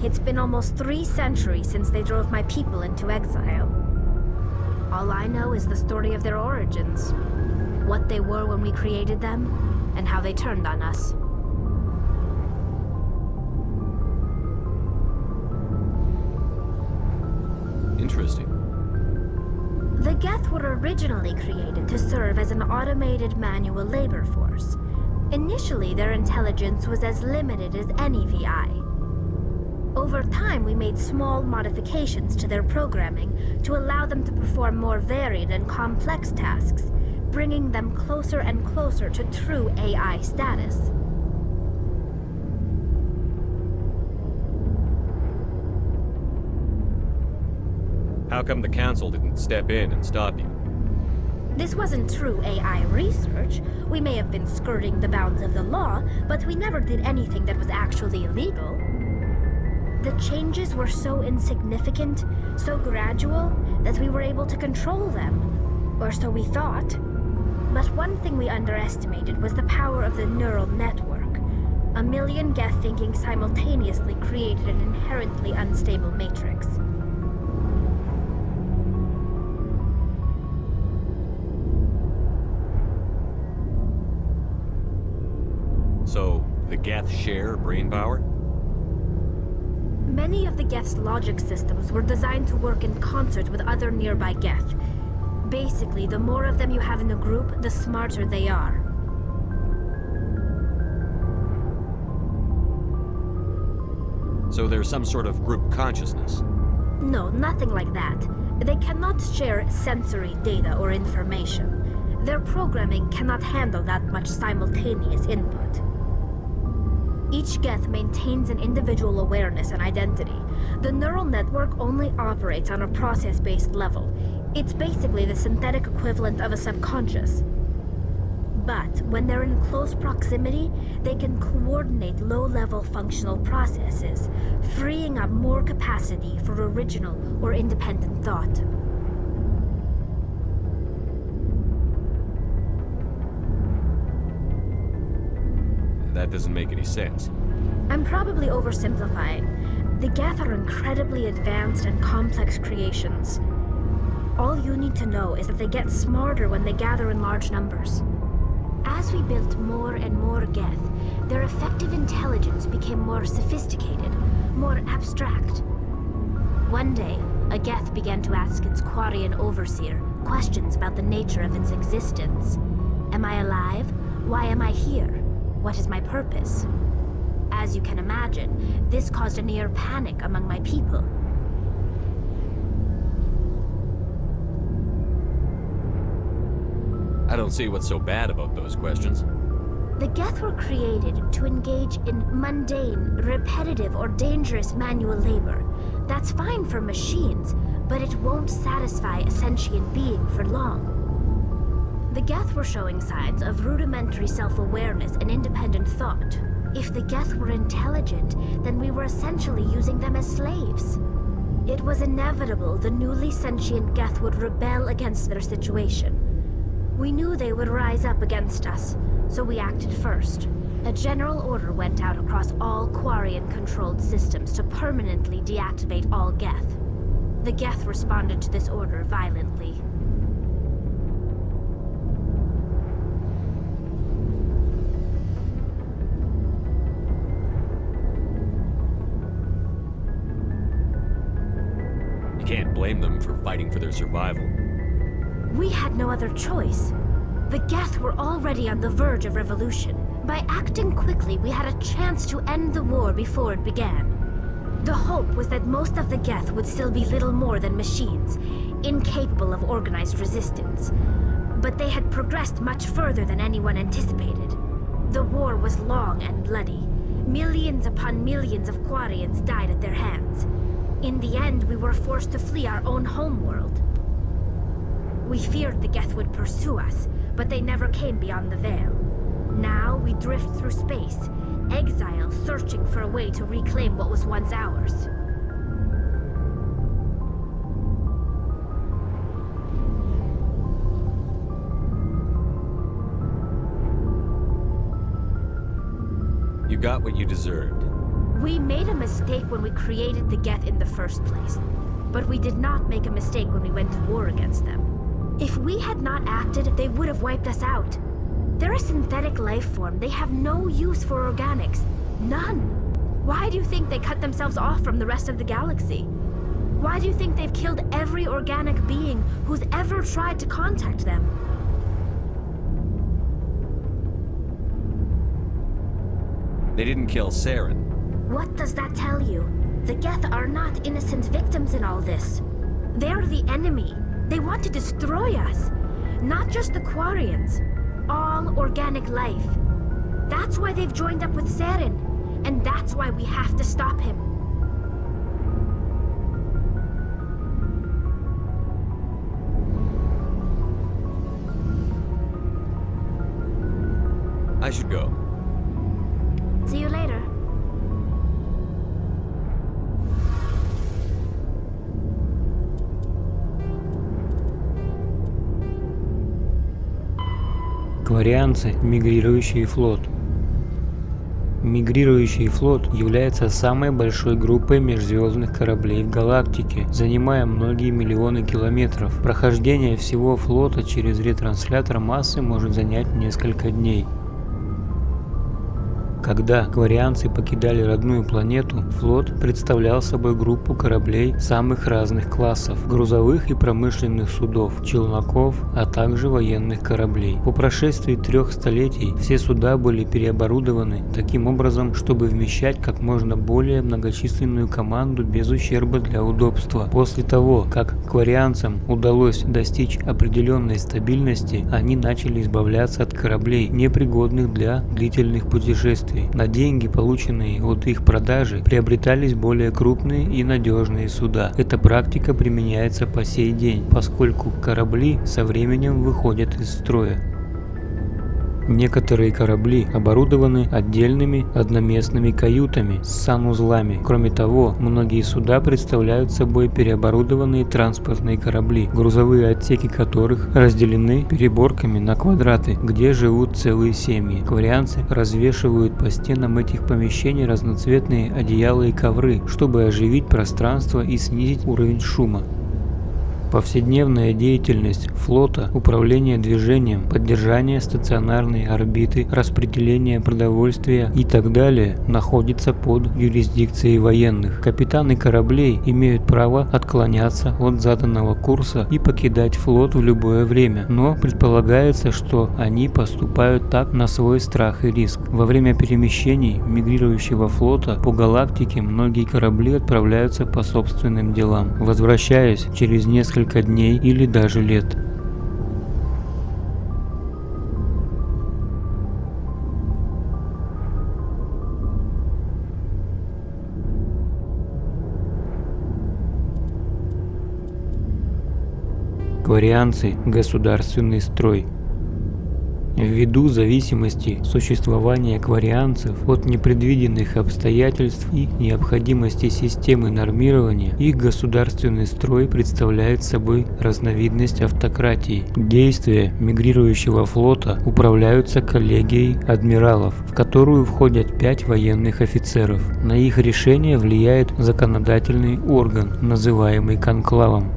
It's been almost 3 centuries since they drove my people into exile. All I know is the story of their origins, what they were when we created them, and how they turned on us. Interesting. The Geth were originally created to serve as an automated manual labor force. Initially, their intelligence was as limited as any VI. Over time, we made small modifications to their programming to allow them to perform more varied and complex tasks, bringing them closer and closer to true AI status. How come the Council didn't step in and stop you? This wasn't true AI research. We may have been skirting the bounds of the law, but we never did anything that was actually illegal. The changes were so insignificant, so gradual, that we were able to control them. Or so we thought. But one thing we underestimated was the power of the neural network. A million Geth thinking simultaneously created an inherently unstable matrix. So, the Geth share brain power? Many of the Geth's logic systems were designed to work in concert with other nearby Geth. Basically, the more of them you have in a group, the smarter they are. So there's some sort of group consciousness? No, nothing like that. They cannot share sensory data or information. Their programming cannot handle that much simultaneous input. Each geth maintains an individual awareness and identity. The neural network only operates on a process-based level. It's basically the synthetic equivalent of a subconscious. But when they're in close proximity, they can coordinate low-level functional processes, freeing up more capacity for original or independent thought. That doesn't make any sense. I'm probably oversimplifying. The geth are incredibly advanced and complex creations. All you need to know is that they get smarter when they gather in large numbers. As we built more and more geth, their effective intelligence became more sophisticated, more abstract. One day, a geth began to ask its Quarian overseer questions about the nature of its existence. Am I alive? Why am I here? What is my purpose? As you can imagine, this caused a near panic among my people. I don't see what's so bad about those questions. The geth were created to engage in mundane, repetitive, or dangerous manual labor. That's fine for machines, but it won't satisfy a sentient being for long. The geth were showing signs of rudimentary self-awareness and independent thought. If the geth were intelligent, then we were essentially using them as slaves. It was inevitable the newly sentient geth would rebel against their situation. We knew they would rise up against us, so we acted first. A general order went out across all Quarian-controlled systems to permanently deactivate all geth. The geth responded to this order violently. You can't blame them for fighting for their survival. We had no other choice. The geth were already on the verge of revolution. By acting quickly, we had a chance to end the war before it began. The hope was that most of the geth would still be little more than machines, incapable of organized resistance. But they had progressed much further than anyone anticipated. The war was long and bloody. Millions upon millions of Quarians died at their hands. In the end, we were forced to flee our own homeworld. We feared the geth would pursue us, but they never came beyond the veil. Now we drift through space, exile searching for a way to reclaim what was once ours. You got what you deserved. We made a mistake when we created the geth in the first place, but we did not make a mistake when we went to war against them. If we had not acted, they would have wiped us out. They're a synthetic life form. They have no use for organics. None. Why do you think they cut themselves off from the rest of the galaxy? Why do you think they've killed every organic being who's ever tried to contact them? They didn't kill Saren. What does that tell you? The geth are not innocent victims in all this. They're the enemy. They want to destroy us. Not just the Quarians. All organic life. That's why they've joined up with Saren. And that's why we have to stop him. I should go. See you later. Кварианцы – мигрирующий флот. Мигрирующий флот является самой большой группой межзвездных кораблей в галактике, занимая многие миллионы километров. Прохождение всего флота через ретранслятор массы может занять несколько дней. Когда кварианцы покидали родную планету, флот представлял собой группу кораблей самых разных классов, грузовых и промышленных судов, челноков, а также военных кораблей. По прошествии 3 столетий все суда были переоборудованы таким образом, чтобы вмещать как можно более многочисленную команду без ущерба для удобства. После того, как кварианцам удалось достичь определенной стабильности, они начали избавляться от кораблей, непригодных для длительных путешествий. На деньги, полученные от их продажи, приобретались более крупные и надежные суда. Эта практика применяется по сей день, поскольку корабли со временем выходят из строя. Некоторые корабли оборудованы отдельными одноместными каютами с санузлами. Кроме того, многие суда представляют собой переоборудованные транспортные корабли, грузовые отсеки которых разделены переборками на квадраты, где живут целые семьи. Кварианцы развешивают по стенам этих помещений разноцветные одеяла и ковры, чтобы оживить пространство и снизить уровень шума. Повседневная деятельность флота, управление движением, поддержание стационарной орбиты, распределение продовольствия и так далее находится под юрисдикцией военных. Капитаны кораблей имеют право отклоняться от заданного курса и покидать флот в любое время, но предполагается, что они поступают так на свой страх и риск. Во время перемещений мигрирующего флота по галактике многие корабли отправляются по собственным делам, возвращаясь через несколько дней или даже лет. Кварианцы – государственный строй. Ввиду зависимости существования кварианцев от непредвиденных обстоятельств и необходимости системы нормирования, их государственный строй представляет собой разновидность автократии. Действия мигрирующего флота управляются коллегией адмиралов, в которую входят 5 военных офицеров. На их решение влияет законодательный орган, называемый конклавом.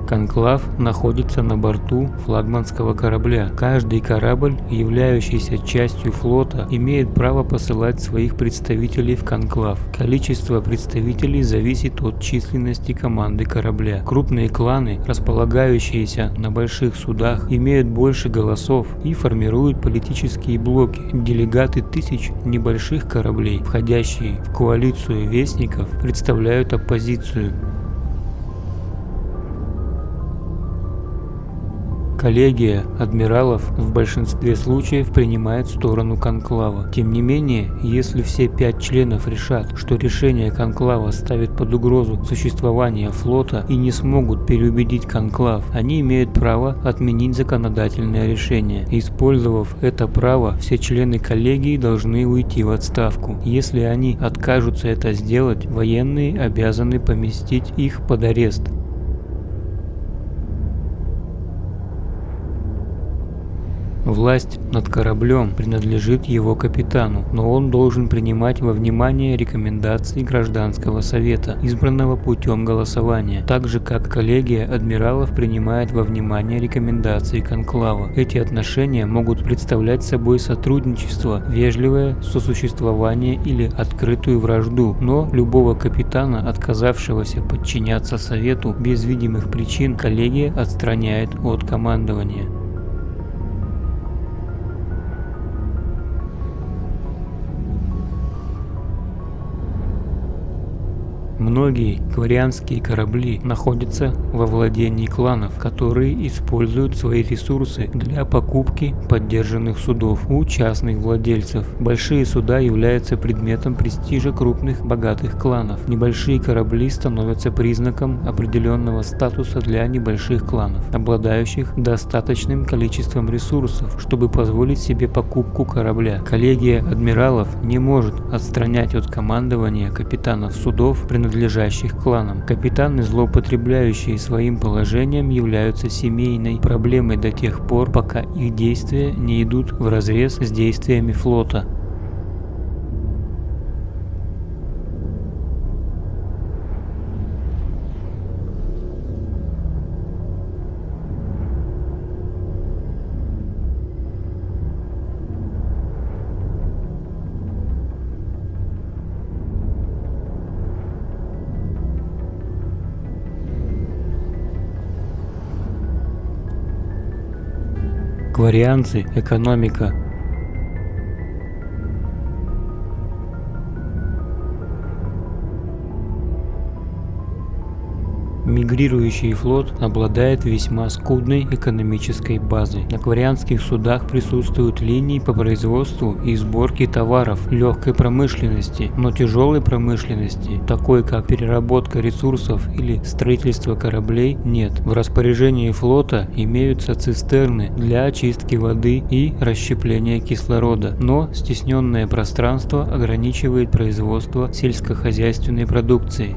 Конклав находится на борту флагманского корабля. Каждый корабль, являющийся частью флота, имеет право посылать своих представителей в конклав. Количество представителей зависит от численности команды корабля. Крупные кланы, располагающиеся на больших судах, имеют больше голосов и формируют политические блоки. Делегаты тысяч небольших кораблей, входящие в коалицию вестников, представляют оппозицию. Коллегия адмиралов в большинстве случаев принимает сторону конклава. Тем не менее, если все 5 членов решат, что решение конклава ставит под угрозу существование флота и не смогут переубедить конклав, они имеют право отменить законодательное решение. Использовав это право, все члены коллегии должны уйти в отставку. Если они откажутся это сделать, военные обязаны поместить их под арест. Власть над кораблем принадлежит его капитану, но он должен принимать во внимание рекомендации гражданского совета, избранного путем голосования, так же как коллегия адмиралов принимает во внимание рекомендации конклава. Эти отношения могут представлять собой сотрудничество, вежливое сосуществование или открытую вражду, но любого капитана, отказавшегося подчиняться совету без видимых причин, коллегия отстраняет от командования. Многие кварианские корабли находятся во владении кланов, которые используют свои ресурсы для покупки поддержанных судов у частных владельцев. Большие суда являются предметом престижа крупных богатых кланов. Небольшие корабли становятся признаком определенного статуса для небольших кланов, обладающих достаточным количеством ресурсов, чтобы позволить себе покупку корабля. Коллегия адмиралов не может отстранять от командования капитанов судов, принадлежащих кланам. Капитаны, злоупотребляющие своим положением, являются семейной проблемой до тех пор, пока их действия не идут вразрез с действиями флота. Кварианцы, экономика. Мигрирующий флот обладает весьма скудной экономической базой. На кварианских судах присутствуют линии по производству и сборке товаров легкой промышленности, но тяжелой промышленности, такой как переработка ресурсов или строительство кораблей, нет. В распоряжении флота имеются цистерны для очистки воды и расщепления кислорода, но стесненное пространство ограничивает производство сельскохозяйственной продукции.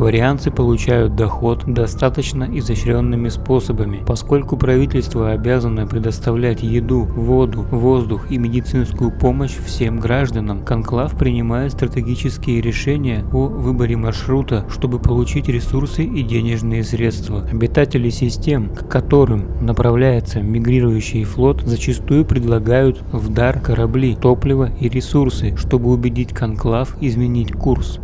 Кварианцы получают доход достаточно изощренными способами. Поскольку правительство обязано предоставлять еду, воду, воздух и медицинскую помощь всем гражданам, конклав принимает стратегические решения о выборе маршрута, чтобы получить ресурсы и денежные средства. Обитатели систем, к которым направляется мигрирующий флот, зачастую предлагают в дар корабли, топливо и ресурсы, чтобы убедить конклав изменить курс.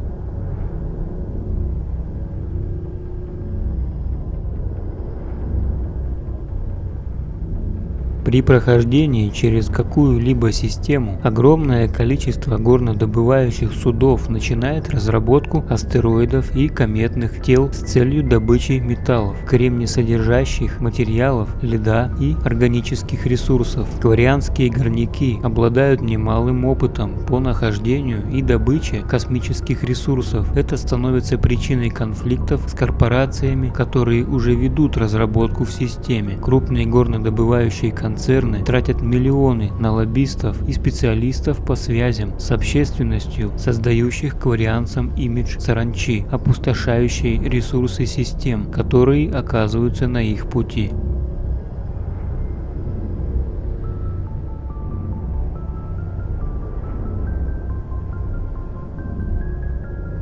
При прохождении через какую-либо систему огромное количество горнодобывающих судов начинает разработку астероидов и кометных тел с целью добычи металлов, кремнесодержащих материалов, льда и органических ресурсов. Кварианские горняки обладают немалым опытом по нахождению и добыче космических ресурсов. Это становится причиной конфликтов с корпорациями, которые уже ведут разработку в системе. Крупные горнодобывающие концерны тратят миллионы на лоббистов и специалистов по связям с общественностью, создающих кварианцам имидж саранчи, опустошающей ресурсы систем, которые оказываются на их пути.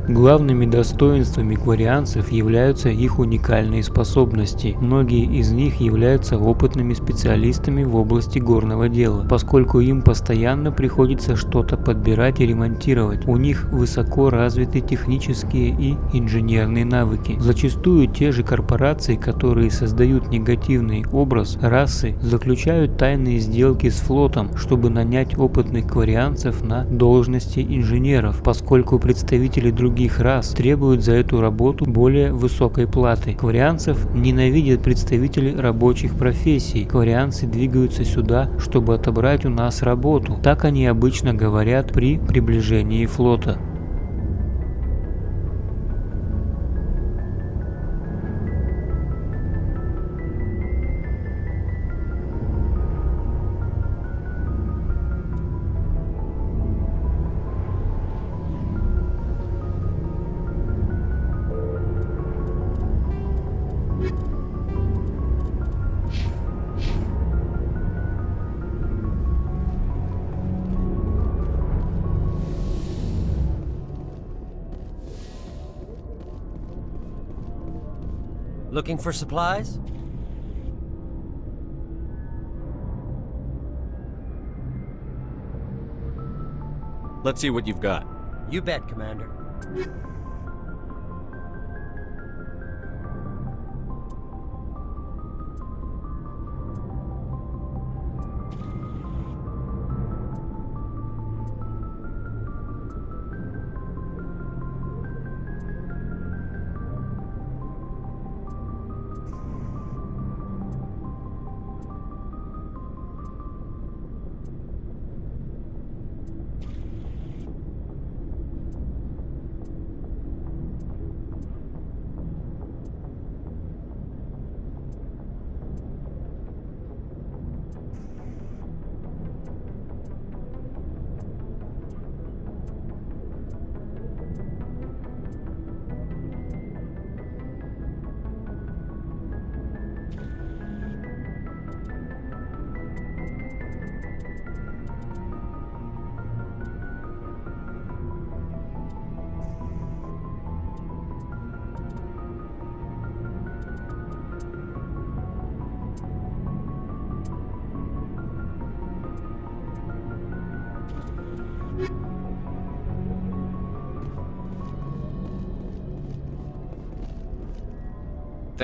Главными достоинствами кварианцев являются их уникальные способности. Многие из них являются опытными специалистами в области горного дела, поскольку им постоянно приходится что-то подбирать и ремонтировать. У них высоко развиты технические и инженерные навыки. Зачастую те же корпорации, которые создают негативный образ расы, заключают тайные сделки с флотом, чтобы нанять опытных кварианцев на должности инженеров, поскольку представители других рас требуют за эту работу более высокой платы. Кварианцев ненавидят представители рабочих профессий. Кварианцы двигаются сюда, чтобы отобрать у нас работу. Так они обычно говорят при приближении флота. Looking for supplies? Let's see what you've got. You bet, Commander.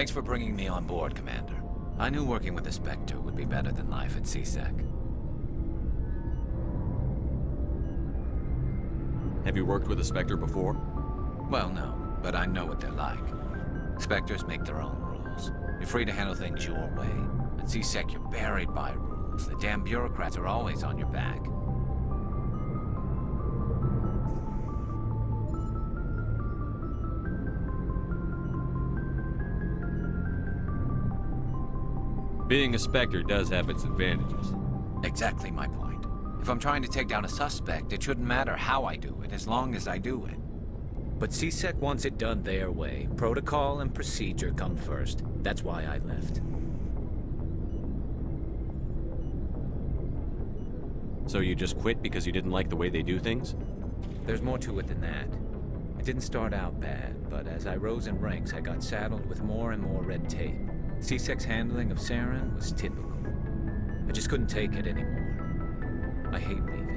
Thanks for bringing me on board, Commander. I knew working with the Spectre would be better than life at CSEC. Have you worked with a Spectre before? Well, no, but I know what they're like. Spectres make their own rules. You're free to handle things your way. At CSEC, you're buried by rules. The damn bureaucrats are always on your back. Being a Spectre does have its advantages. Exactly my point. If I'm trying to take down a suspect, it shouldn't matter how I do it, as long as I do it. But CSEC wants it done their way. Protocol and procedure come first. That's why I left. So you just quit because you didn't like the way they do things? There's more to it than that. It didn't start out bad, but as I rose in ranks, I got saddled with more and more red tape. CSEC's handling of Saren was typical. I just couldn't take it anymore. I hate leaving.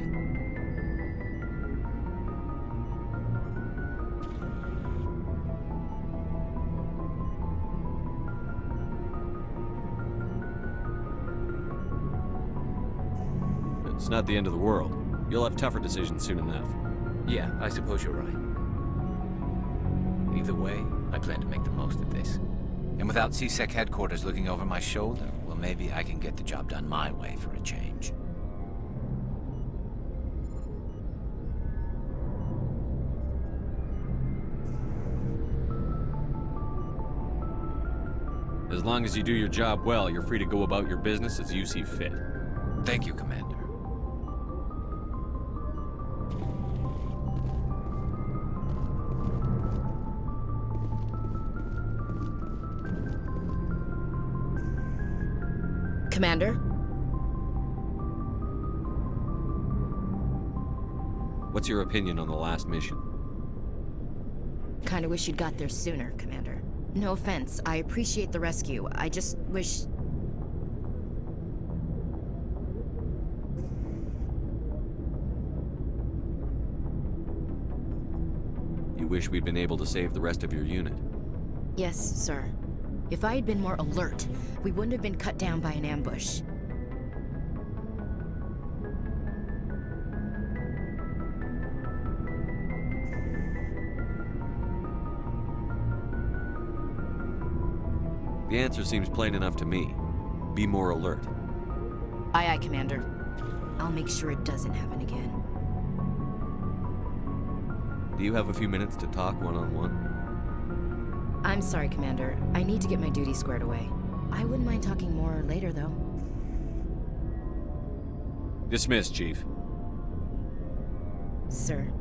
It's not the end of the world. You'll have tougher decisions soon enough. Yeah, I suppose you're right. Either way, I plan to make the most of this. And without CSEC headquarters looking over my shoulder, well, maybe I can get the job done my way for a change. As long as you do your job well, you're free to go about your business as you see fit. Thank you, Commander. Commander? What's your opinion on the last mission? Kinda wish you'd got there sooner, Commander. No offense, I appreciate the rescue. I just wish... You wish we'd been able to save the rest of your unit? Yes, sir. If I had been more alert, we wouldn't have been cut down by an ambush. The answer seems plain enough to me. Be more alert. Aye, aye, Commander. I'll make sure it doesn't happen again. Do you have a few minutes to talk one-on-one? I'm sorry, Commander. I need to get my duty squared away. I wouldn't mind talking more later, though. Dismissed, Chief. Sir.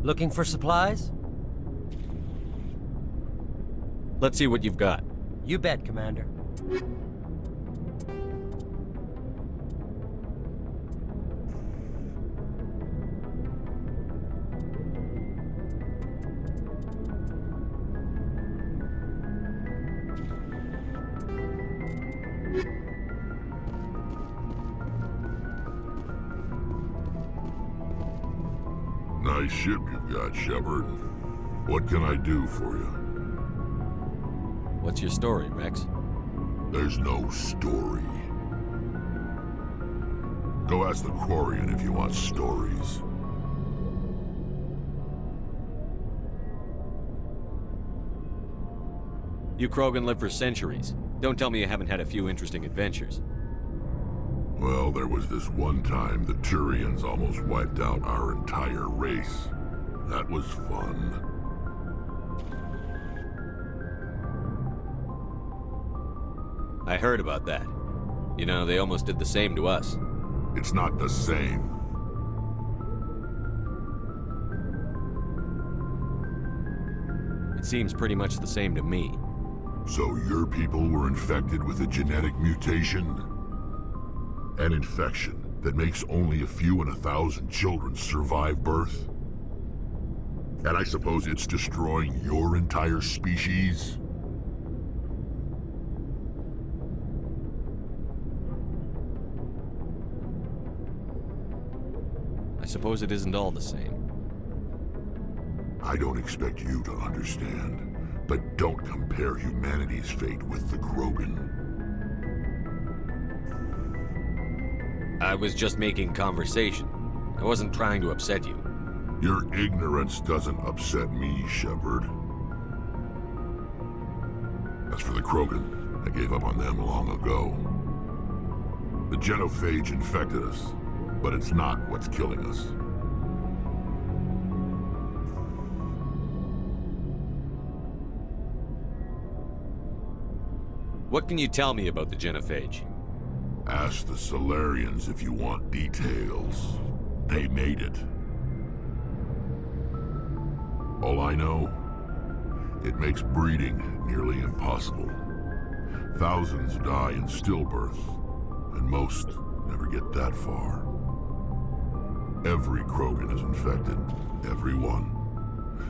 Looking for supplies? Let's see what you've got. You bet, Commander. Nice ship you've got, Shepard. What can I do for you? What's your story, Rex? There's no story. Go ask the Quarian if you want stories. You Krogan live for centuries. Don't tell me you haven't had a few interesting adventures. Well, there was this one time the Turians almost wiped out our entire race. That was fun. I heard about that. You know, they almost did the same to us. It's not the same. It seems pretty much the same to me. So your people were infected with a genetic mutation? An infection that makes only a few in 1,000 children survive birth? And I suppose it's destroying your entire species? I suppose it isn't all the same. I don't expect you to understand, but don't compare humanity's fate with the Krogan. I was just making conversation. I wasn't trying to upset you. Your ignorance doesn't upset me, Shepard. As for the Krogan, I gave up on them long ago. The genophage infected us, but it's not what's killing us. What can you tell me about the genophage? Ask the Solarians if you want details. They made it. All I know, it makes breeding nearly impossible. Thousands die in stillbirth, and most never get that far. Every Krogan is infected, every one,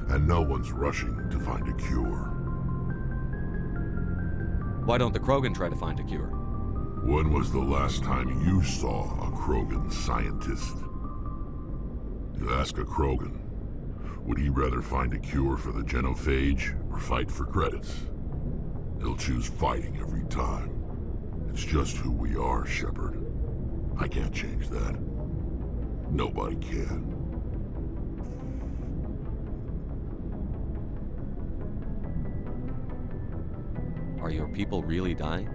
and no one's rushing to find a cure. Why don't the Krogan try to find a cure? When was the last time you saw a Krogan scientist? You ask a Krogan, would he rather find a cure for the genophage or fight for credits? He'll choose fighting every time. It's just who we are, Shepard. I can't change that. Nobody can. Are your people really dying?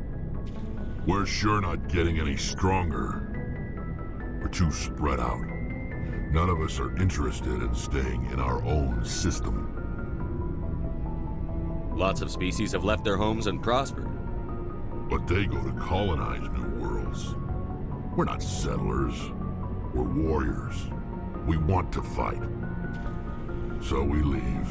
We're sure not getting any stronger. We're too spread out. None of us are interested in staying in our own system. Lots of species have left their homes and prospered. But they go to colonize new worlds. We're not settlers. We're warriors. We want to fight. So we leave.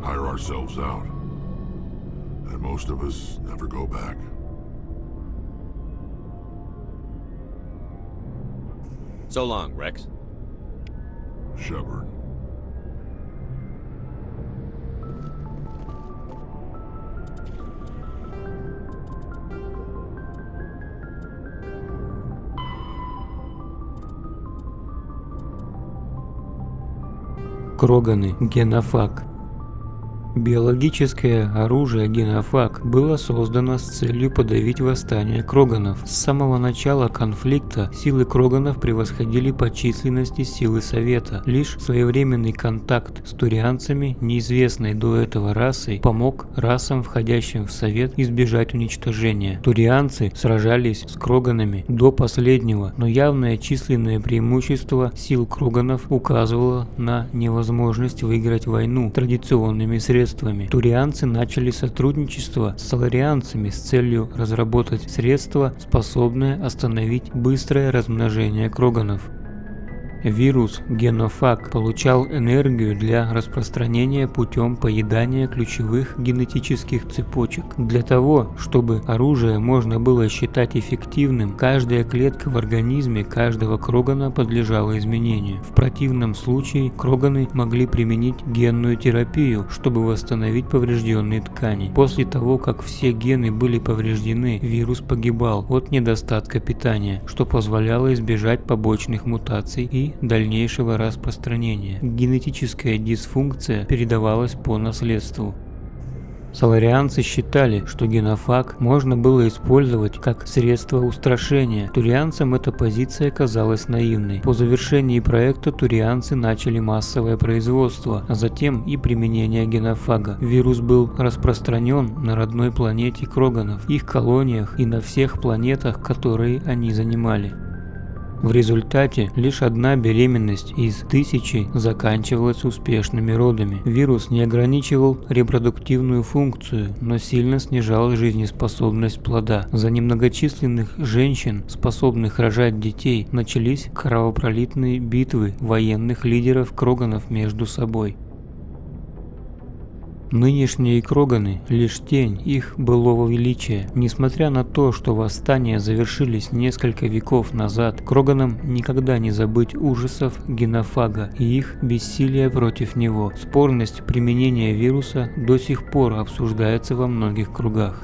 Hire ourselves out. And most of us never go back. So long, Rex. Shepard. Кроганы, генофаг. Биологическое оружие генофаг было создано с целью подавить восстание кроганов. С самого начала конфликта силы кроганов превосходили по численности силы Совета. Лишь своевременный контакт с турианцами, неизвестной до этого расой, помог расам, входящим в Совет, избежать уничтожения. Турианцы сражались с кроганами до последнего, но явное численное преимущество сил кроганов указывало на невозможность выиграть войну традиционными средствами. Турианцы начали сотрудничество с соларианцами с целью разработать средство, способное остановить быстрое размножение кроганов. Вирус генофаг получал энергию для распространения путем поедания ключевых генетических цепочек. Для того, чтобы оружие можно было считать эффективным, каждая клетка в организме каждого крогана подлежала изменению. В противном случае кроганы могли применить генную терапию, чтобы восстановить поврежденные ткани. После того, как все гены были повреждены, вирус погибал от недостатка питания, что позволяло избежать побочных мутаций и дальнейшего распространения. Генетическая дисфункция передавалась по наследству. Соларианцы считали, что генофаг можно было использовать как средство устрашения. Турианцам эта позиция казалась наивной. По завершении проекта турианцы начали массовое производство, а затем и применение генофага. Вирус был распространен на родной планете кроганов, их колониях и на всех планетах, которые они занимали. В результате лишь одна беременность из 1000 заканчивалась успешными родами. Вирус не ограничивал репродуктивную функцию, но сильно снижал жизнеспособность плода. За немногочисленных женщин, способных рожать детей, начались кровопролитные битвы военных лидеров кроганов между собой. Нынешние кроганы – лишь тень их былого величия. Несмотря на то, что восстания завершились несколько веков назад, кроганам никогда не забыть ужасов генофага и их бессилия против него. Спорность применения вируса до сих пор обсуждается во многих кругах.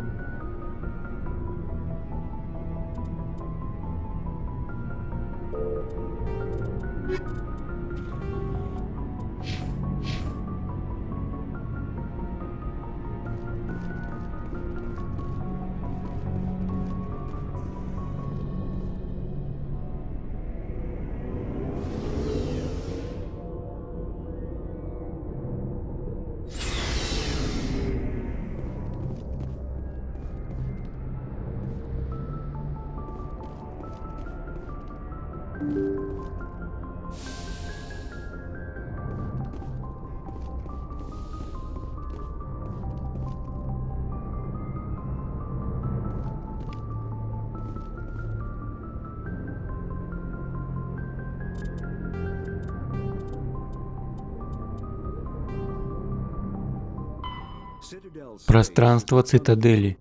Пространство цитадели.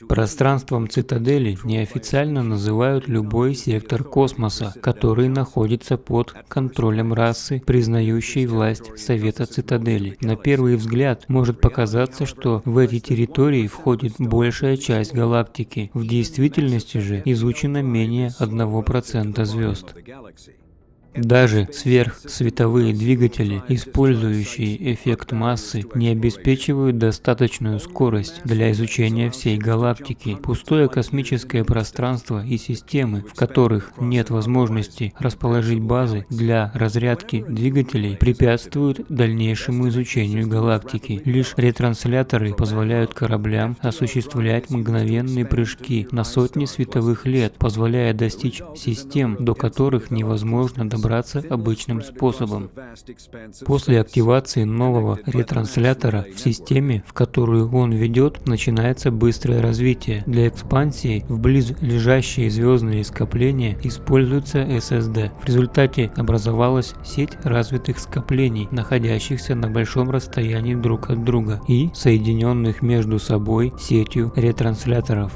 Пространством цитадели неофициально называют любой сектор космоса, который находится под контролем расы, признающей власть Совета Цитадели. На первый взгляд может показаться, что в эти территории входит большая часть галактики. В действительности же изучено менее 1% звезд. Даже сверхсветовые двигатели, использующие эффект массы, не обеспечивают достаточную скорость для изучения всей галактики. Пустое космическое пространство и системы, в которых нет возможности расположить базы для разрядки двигателей, препятствуют дальнейшему изучению галактики. Лишь ретрансляторы позволяют кораблям осуществлять мгновенные прыжки на сотни световых лет, позволяя достичь систем, до которых невозможно добраться обычным способом. После активации нового ретранслятора в системе, в которую он ведет, начинается быстрое развитие. Для экспансии в близлежащие звездные скопления используется SSD. В результате образовалась сеть развитых скоплений, находящихся на большом расстоянии друг от друга и соединенных между собой сетью ретрансляторов.